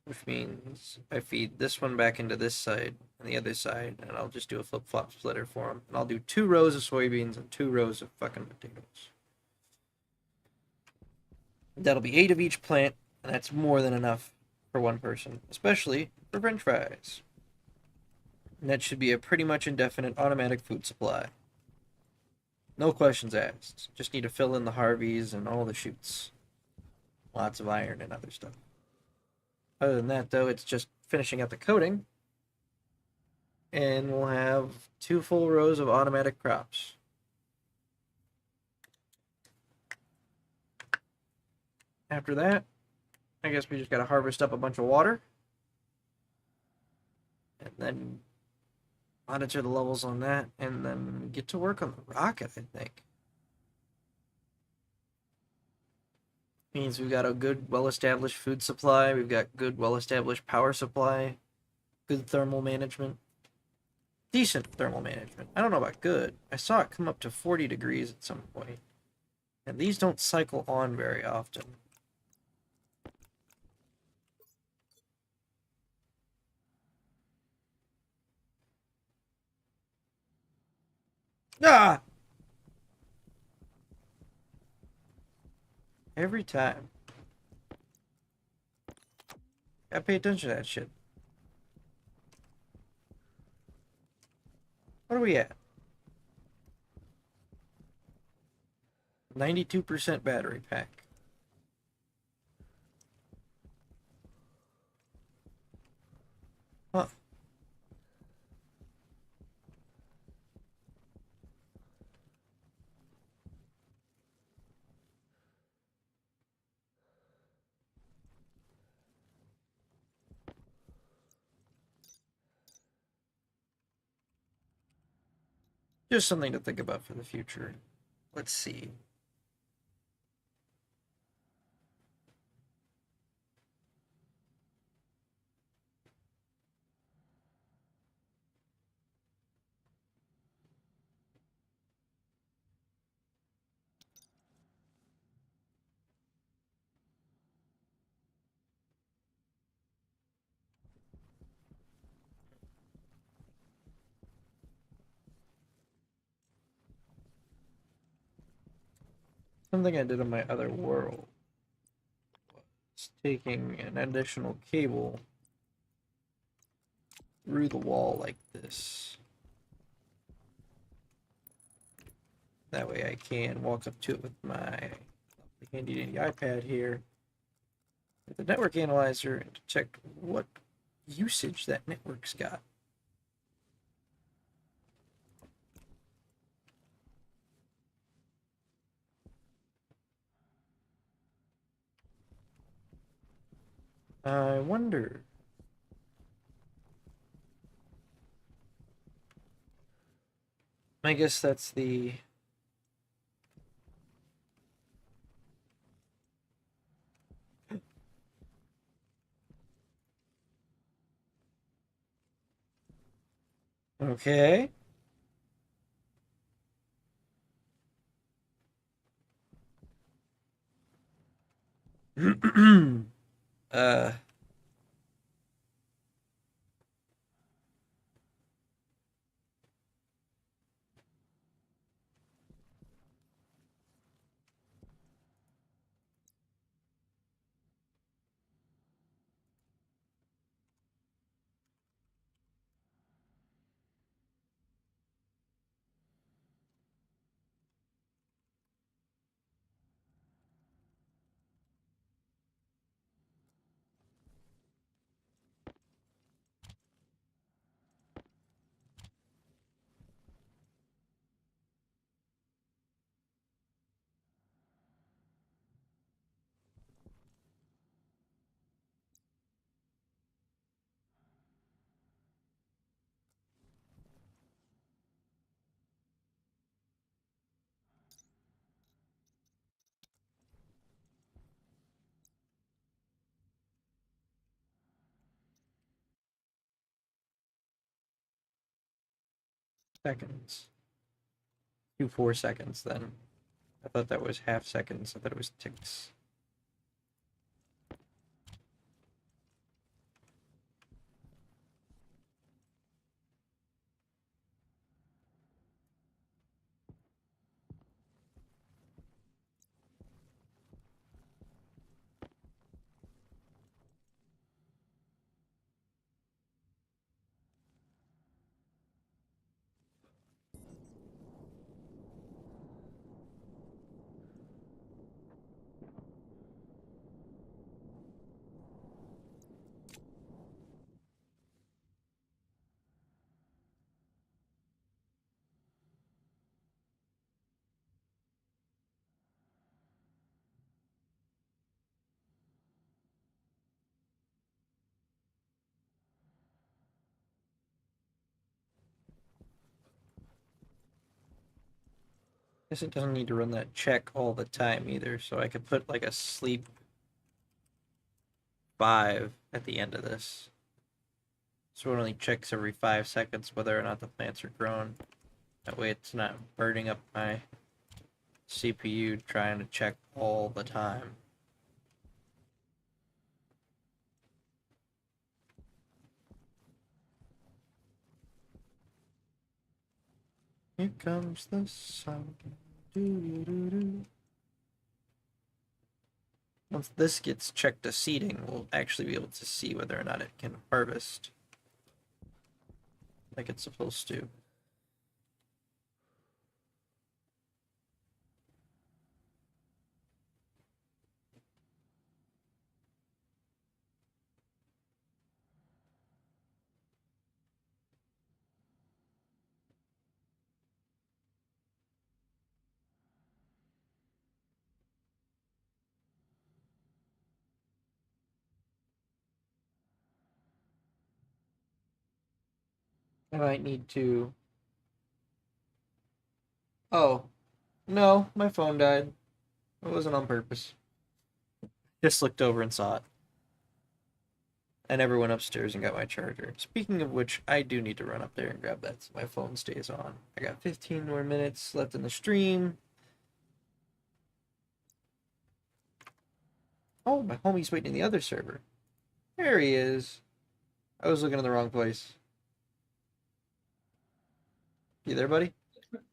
Which means I feed this one back into this side and the other side, and I'll just do a flip-flop splitter for them. And I'll do 2 rows of soybeans and 2 rows of fucking potatoes. That'll be 8 of each plant, and that's more than enough for one person, especially for french fries. And that should be a pretty much indefinite automatic food supply. No questions asked. Just need to fill in the Harveys and all the chutes. Lots of iron and other stuff. Other than that, though, it's just finishing up the coating. And we'll have 2 full rows of automatic crops. After that, I guess we just gotta harvest up a bunch of water. And then monitor the levels on that, and then get to work on the rocket, I think. Means we've got a good, well-established food supply, we've got good, well-established power supply, good thermal management. Decent thermal management. I don't know about good. I saw it come up to 40 degrees at some point. And these don't cycle on very often. Ah! Every time. Gotta pay attention to that shit. What are we at? 92% battery pack. Huh. Just something to think about for the future. Let's see. something I did on my other world was taking an additional cable through the wall like this. That way I can walk up to it with my handy dandy iPad here with the network analyzer and detect what usage that network's got. I wonder. I guess that's the. Okay. uh. Seconds. 4 seconds then. I thought that was half seconds. I thought it was ticks. Guess it doesn't need to run that check all the time either, so I could put like a sleep 5 at the end of this. So it only checks every 5 seconds whether or not the plants are grown. That way it's not burning up my CPU trying to check all the time. Here comes the sun. Doo-doo-doo-doo. Once this gets checked to seeding, we'll actually be able to see whether or not it can harvest like it's supposed to. I might need to. Oh, no, my phone died. It wasn't on purpose. Just looked over and saw it. I never went upstairs and got my charger. Speaking of which, I do need to run up there and grab that so my phone stays on. I got 15 more minutes left in the stream. Oh, my homie's waiting in the other server. There he is. I was looking in the wrong place. You there, buddy?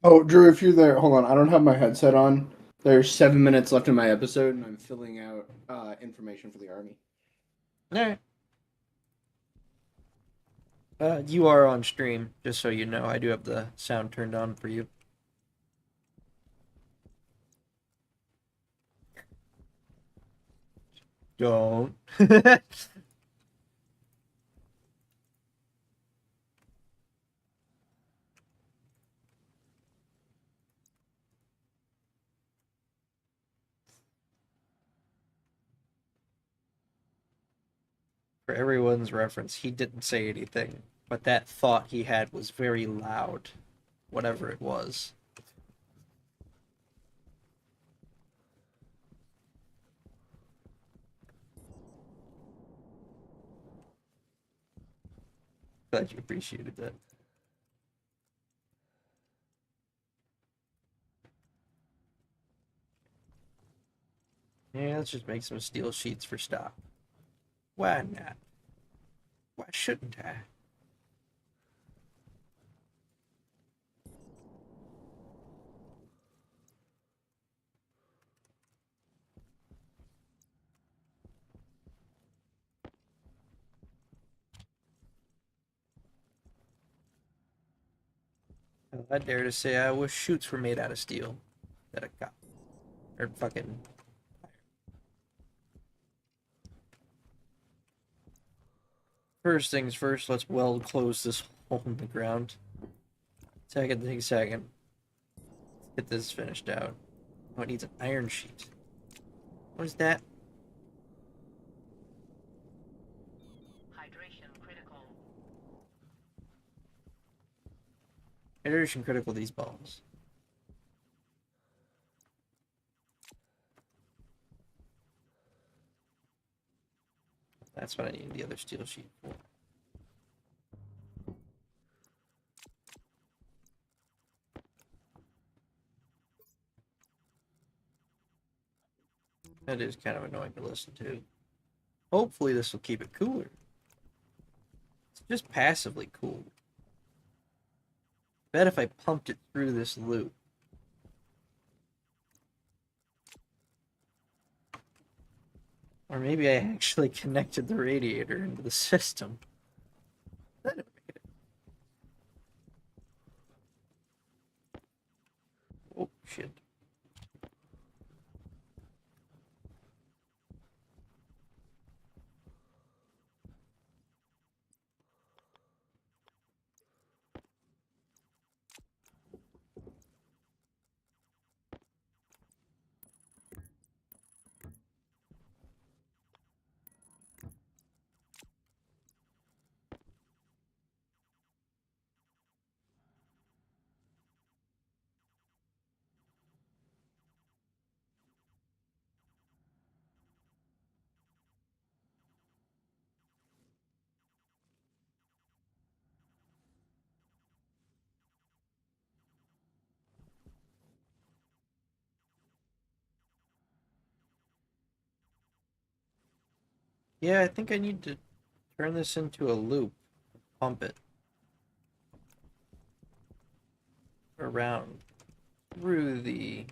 Oh, Drew, if you're there, hold on. I don't have my headset on. There's 7 minutes left in my episode, and I'm filling out information for the army. Alright. You are on stream, just so you know. I do have the sound turned on for you. Don't. For everyone's reference, he didn't say anything, but that thought he had was very loud, whatever it was. Glad you appreciated that. Yeah, let's just make some steel sheets for stock. Why not? Why shouldn't I? I dare to say I wish chutes were made out of steel. That I got. Or fucking. First things first, let's weld close this hole in the ground. Second thing second. Get this finished out. Oh, it needs an iron sheet. What is that? Hydration critical. Hydration critical these balls. That's what I need the other steel sheet for. That is kind of annoying to listen to. Hopefully this will keep it cooler. It's just passively cool. Bet if I pumped it through this loop. Or maybe I actually connected the radiator into the system. That would make it. Oh, shit. Yeah, I think I need to turn this into a loop. Pump it around through the.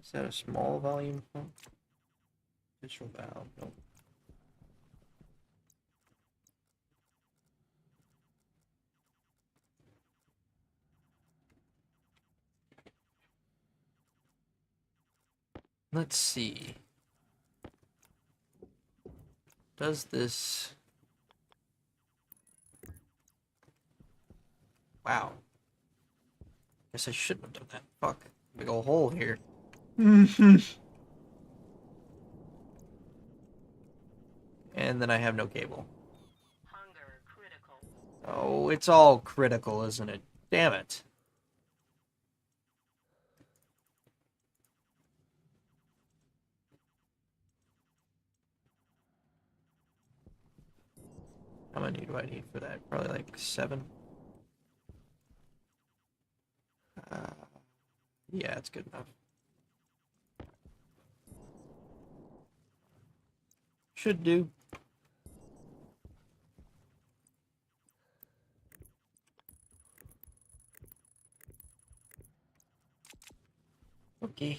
Is that a small volume pump? Digital valve. Nope. Let's see. Does this. Wow. Guess I shouldn't have done that. Fuck. Big ol' hole here. And then I have no cable. Hunger critical. Oh, it's all critical, isn't it? Damn it. How many do I need for that? Probably like 7. Uh, yeah, it's good enough. Should do. Okay.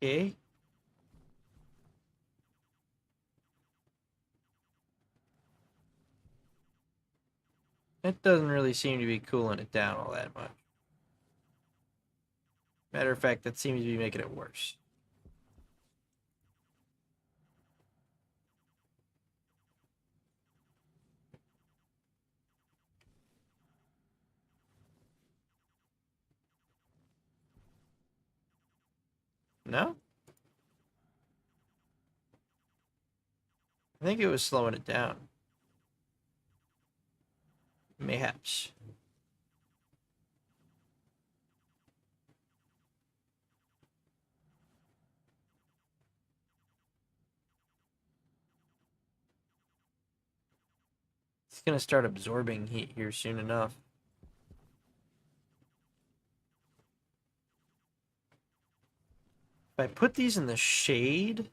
Okay. It doesn't really seem to be cooling it down all that much. Matter of fact, that seems to be making it worse. No? I think it was slowing it down. Mayhaps. It's gonna start absorbing heat here soon enough. If I put these in the shade,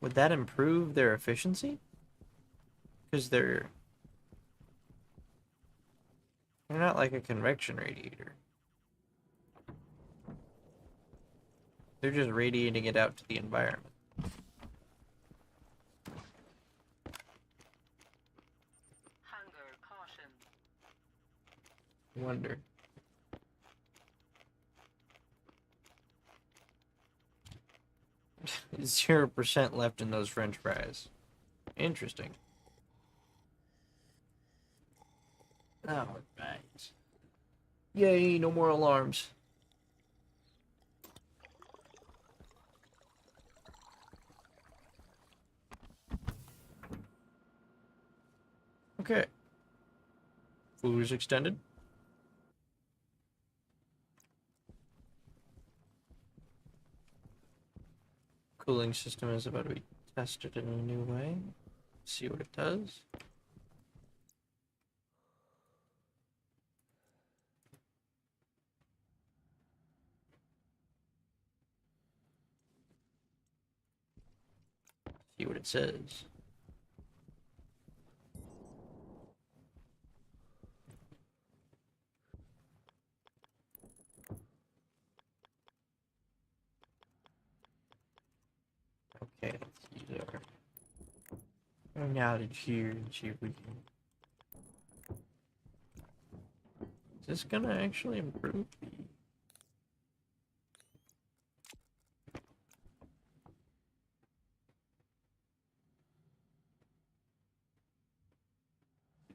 would that improve their efficiency? Because they're not like a convection radiator. They're just radiating it out to the environment. Hunger caution. Wonder. Zero percent left in those French fries. Interesting. All right. Yay! No more alarms. Okay. Food is extended. Cooling system is about to be tested in a new way. See what it does. See what it says. Okay, let's use our outage here and see if we can. Is this gonna actually improve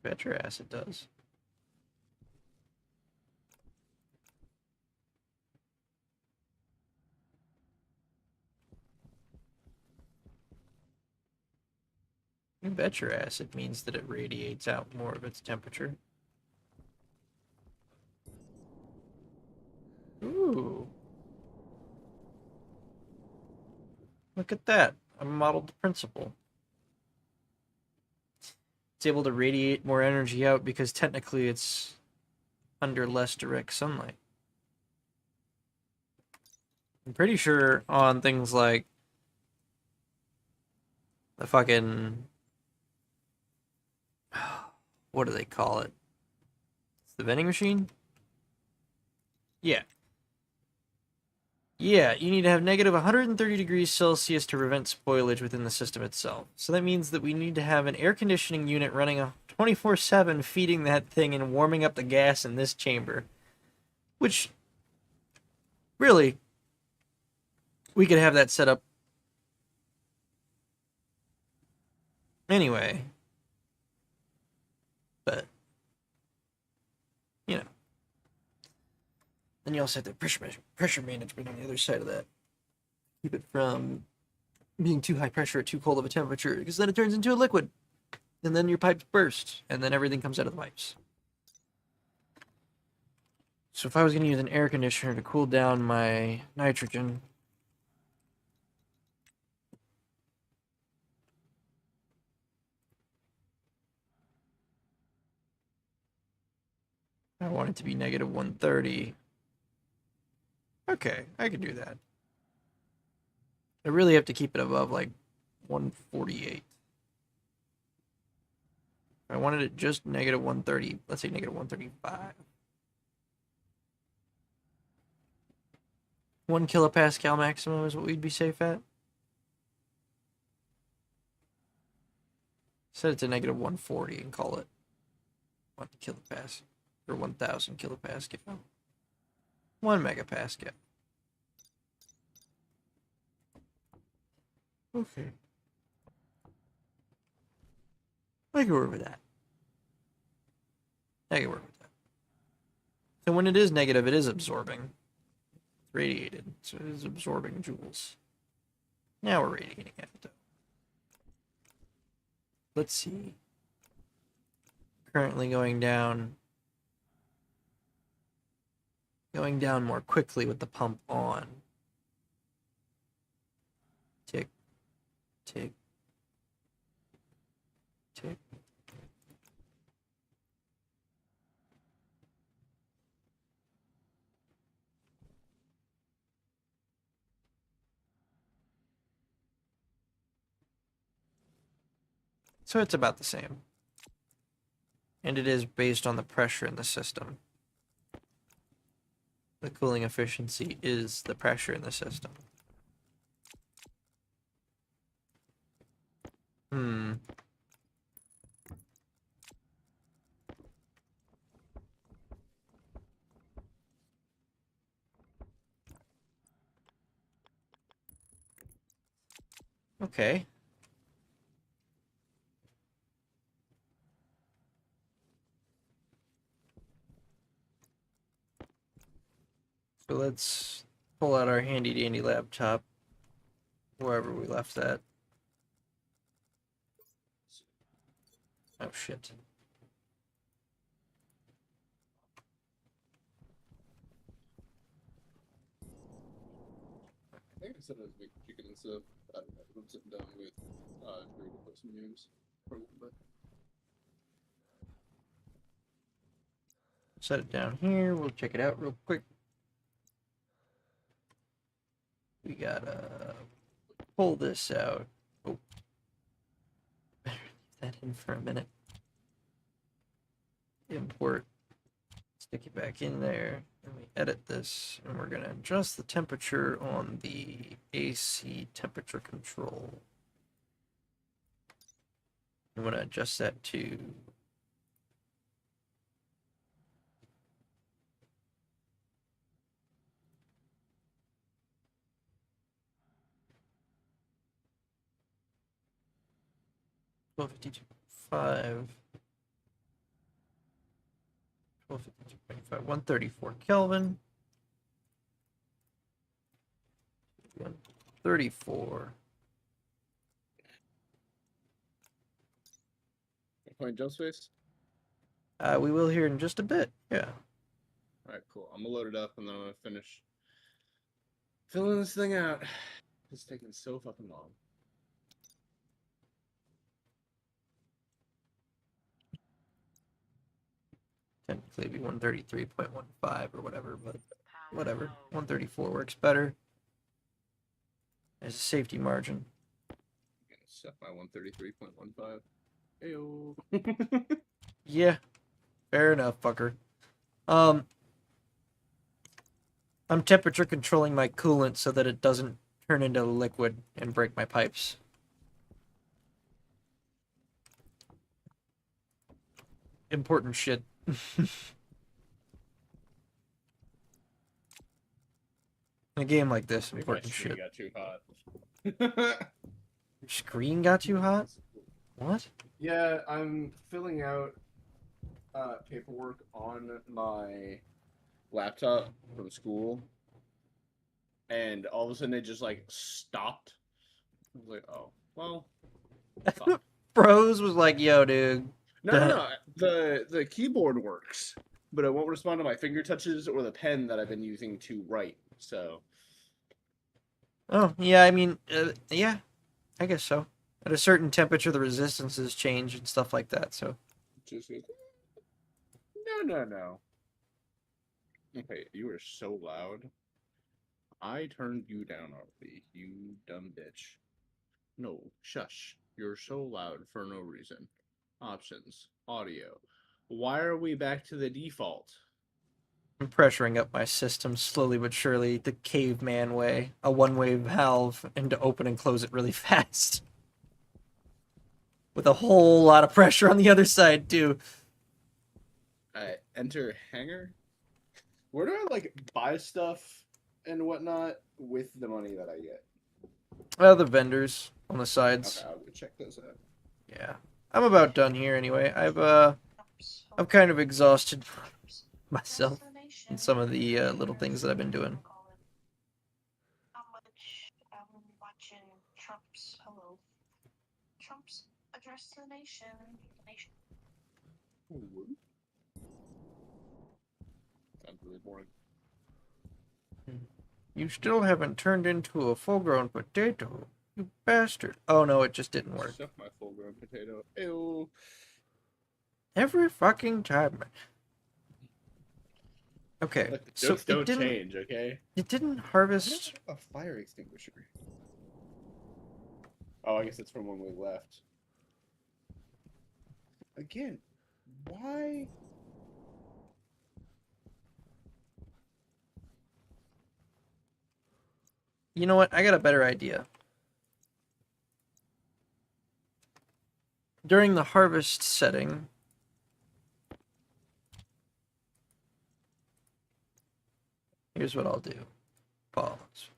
Bet your ass it does. You bet your ass it means that it radiates out more of its temperature. Ooh. Look at that. I modeled the principle. It's able to radiate more energy out because technically it's under less direct sunlight. I'm pretty sure on things like the fucking... What do they call it? It's the vending machine? Yeah. Yeah, you need to have negative 130 degrees Celsius to prevent spoilage within the system itself. So that means that we need to have an air conditioning unit running a 24/7 feeding that thing and warming up the gas in this chamber. Which, really, we could have that set up anyway. But, you know. Then you also have the pressure management on the other side of that. Keep it from being too high pressure at too cold of a temperature, because then it turns into a liquid. and then your pipes burst, and then everything comes out of the pipes. So if I was going to use an air conditioner to cool down my nitrogen, I want it to be negative 130. Okay, I can do that. I really have to keep it above like 148. I wanted it just negative 130. Let's say negative 135. 1 kilopascal maximum is what we'd be safe at. Set it to negative 140 and call it 1 kilopascal or 1,000 kilopascal. 1 megapascal. Okay. I can work with that. I can work with that. So when it is negative, it is absorbing. It's radiated, so it is absorbing joules. Now we're radiating it, though. Let's see. Currently going down more quickly with the pump on. Tick, tick, tick. So it's about the same. And it is based on the pressure in the system. The cooling efficiency is the pressure in the system. Okay. So let's pull out our handy dandy laptop, wherever we left that. Oh shit. I think I said I was making chicken and stuff. I'm sitting down with Drew to play some games for a little bit. Set it down here. We'll check it out real quick. We gotta pull this out. Oh. Better leave that in for a minute. Import. Stick it back in there. And we edit this. And we're gonna adjust the temperature on the AC temperature control. I'm gonna adjust that to 1252.5. 1252.5. 134 Kelvin. 134. Playing Jump Space? We will here in just a bit. Yeah. Alright, cool. I'm gonna load it up and then I'm gonna finish filling this thing out. It's taking so fucking long. Technically, it'd be 133.15 or whatever, but whatever. 134 works better. As a safety margin. I'm gonna set my 133.15. Heyo. Yeah. Fair enough, fucker. I'm temperature controlling my coolant so that it doesn't turn into liquid and break my pipes. Important shit. In a game like this, important shit. Got too hot. Your screen got too hot? What? Yeah, I'm filling out paperwork on my laptop from school, and all of a sudden it just like stopped. I was like, oh, well, fuck. froze. Was like, yo, dude. No. The keyboard works, but it won't respond to my finger touches or the pen that I've been using to write. So Oh, yeah. I mean, yeah. I guess so. At a certain temperature, the resistances change and stuff like that. So just no. Okay, you are so loud. I turned you down already, you dumb bitch. No, shush. You're so loud for no reason. Options. Audio. Why are we back to the default? I'm pressuring up my system slowly but surely, the caveman way, a one-way valve, and to open and close it really fast. With a whole lot of pressure on the other side, too. Enter hangar? Where do I, like, buy stuff and whatnot with the money that I get? The vendors on the Okay, sides. I'll go check those out. Yeah. I'm about done here anyway. I've kind of exhausted myself in some of the little things that I've been doing. How much watching Trump's address to the nation. Sounds really boring. You still haven't turned into a full-grown potato, you bastard. Oh no, it just didn't work. Stuff my full-grown potato. Ew. Every fucking time. Okay, Look, the so jokes it don't didn't. change, okay? It didn't I harvest. have a fire extinguisher. Oh, I guess it's from when we left. Again, why? You know what? I got a better idea. During the harvest setting, here's what I'll do. Pause.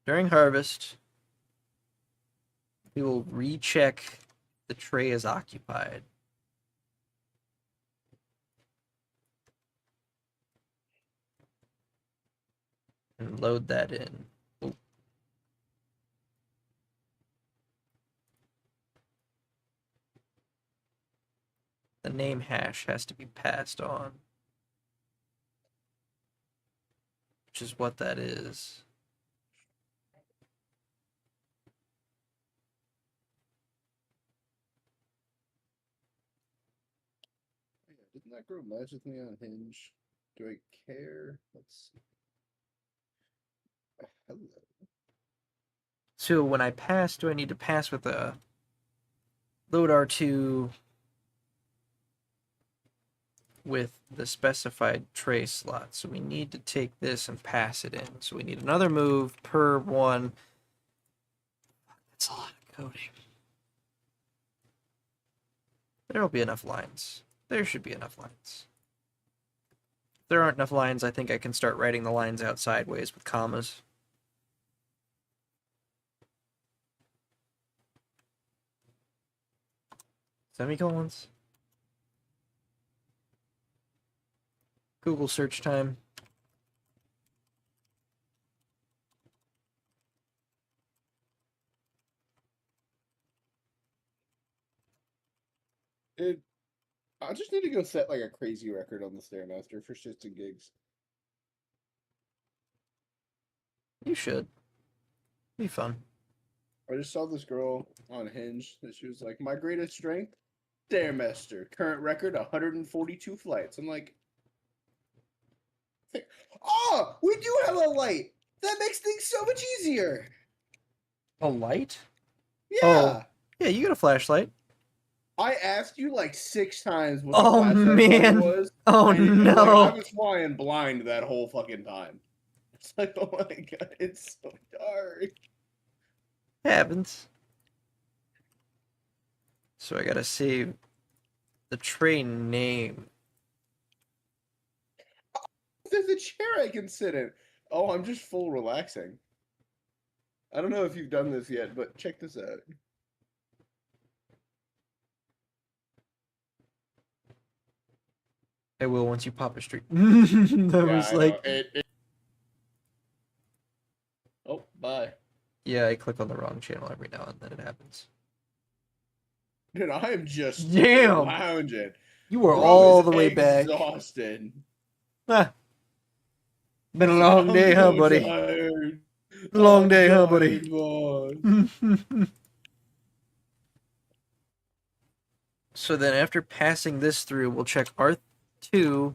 During harvest, we will recheck the tray is occupied. And load that in. Oop. The name hash has to be passed on. Which is what that is. Didn't that grow magically on Hinge? Do I care? Let's see. Hello. So when I pass, do I need to pass with a load R2 with the specified tray slot? So we need to take this and pass it in. So we need another move per one. That's a lot of coding. There'll be enough lines. There should be enough lines. If there aren't enough lines, I think I can start writing the lines out sideways with commas. Semicolons. Google search time. I just need to go set like a crazy record on the Stairmaster for shits and gigs. You should. Be fun. I just saw this girl on Hinge that she was like, my greatest strength, Stairmaster. Current record, 142 flights. I'm like, oh, we do have a light. That makes things so much easier. A light? Yeah. Oh. Yeah, you got a flashlight. I asked you like 6 times what Oh, the flashlight man. color was. Oh, and, no. Like, I was flying blind that whole fucking time. It's like, oh my god, it's so dark. Happens. So I gotta save the train name. There's a chair I can sit in. Oh, I'm just full relaxing. I don't know if you've done this yet, but check this out. I will once you pop a streak. That was I like... know. Oh, bye. Yeah, I click on the wrong channel every now and then. It happens. Dude, I am just Damn. lounging. You were Bro all is the way back. exhausted. Ah, been a He's long like, day, I'm huh, so buddy? tired. Long I'm day, huh, buddy? tired, boss. So then after passing this through, we'll check R2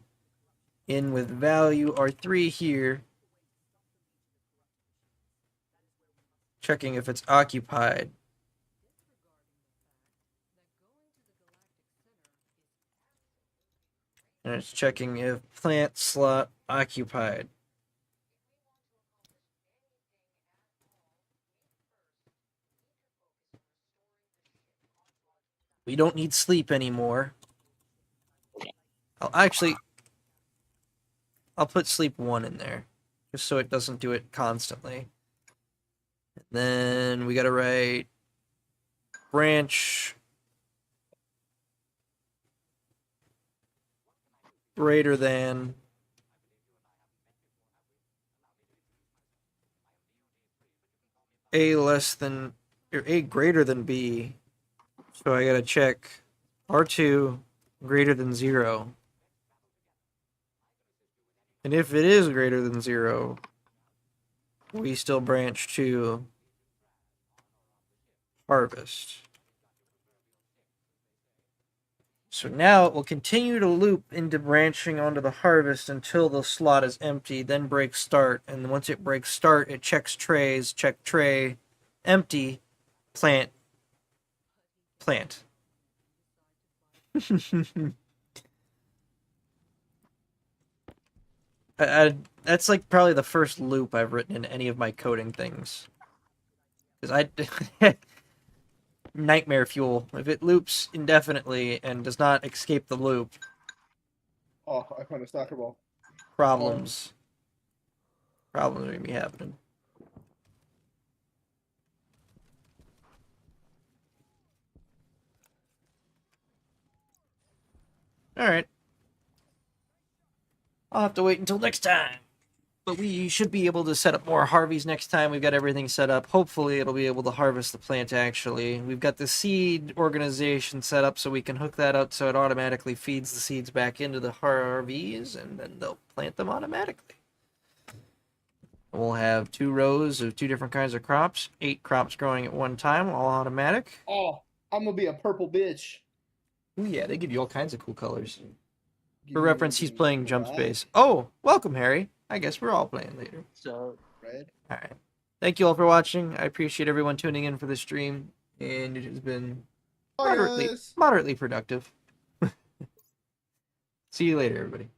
in with value R3 here. Checking if it's occupied. And it's checking if plant slot occupied. We don't need sleep anymore. I'll put sleep 1 in there, just so it doesn't do it constantly. And then we gotta write branch greater than A less than, or A greater than B. So I gotta check R2 greater than 0. And if it is greater than 0, we still branch to harvest. So now it will continue to loop into branching onto the harvest until the slot is empty, then break start. And once it breaks start, it checks trays, check tray, empty, plant, plant. That's like probably the first loop I've written in any of my coding things. Because nightmare fuel. If it loops indefinitely and does not escape the loop, Oh, I found a soccer ball. problems are gonna be happening. Alright. I'll have to wait until next time. But we should be able to set up more Harveys next time. We've got everything set up. Hopefully it'll be able to harvest the plant actually. We've got the seed organization set up so we can hook that up so it automatically feeds the seeds back into the Harveys and then they'll plant them automatically. We'll have 2 rows of 2 different kinds of crops, 8 crops growing at one time, all automatic. Oh, I'm gonna be a purple bitch. Ooh, yeah, they give you all kinds of cool colors. Give For me reference, he's anything playing Jump black, Space. Oh, welcome, Harry. I guess we're all playing later. So red. All right. Thank you all for watching. I appreciate everyone tuning in for the stream, and it has been Bye, guys. moderately productive. See you later, everybody.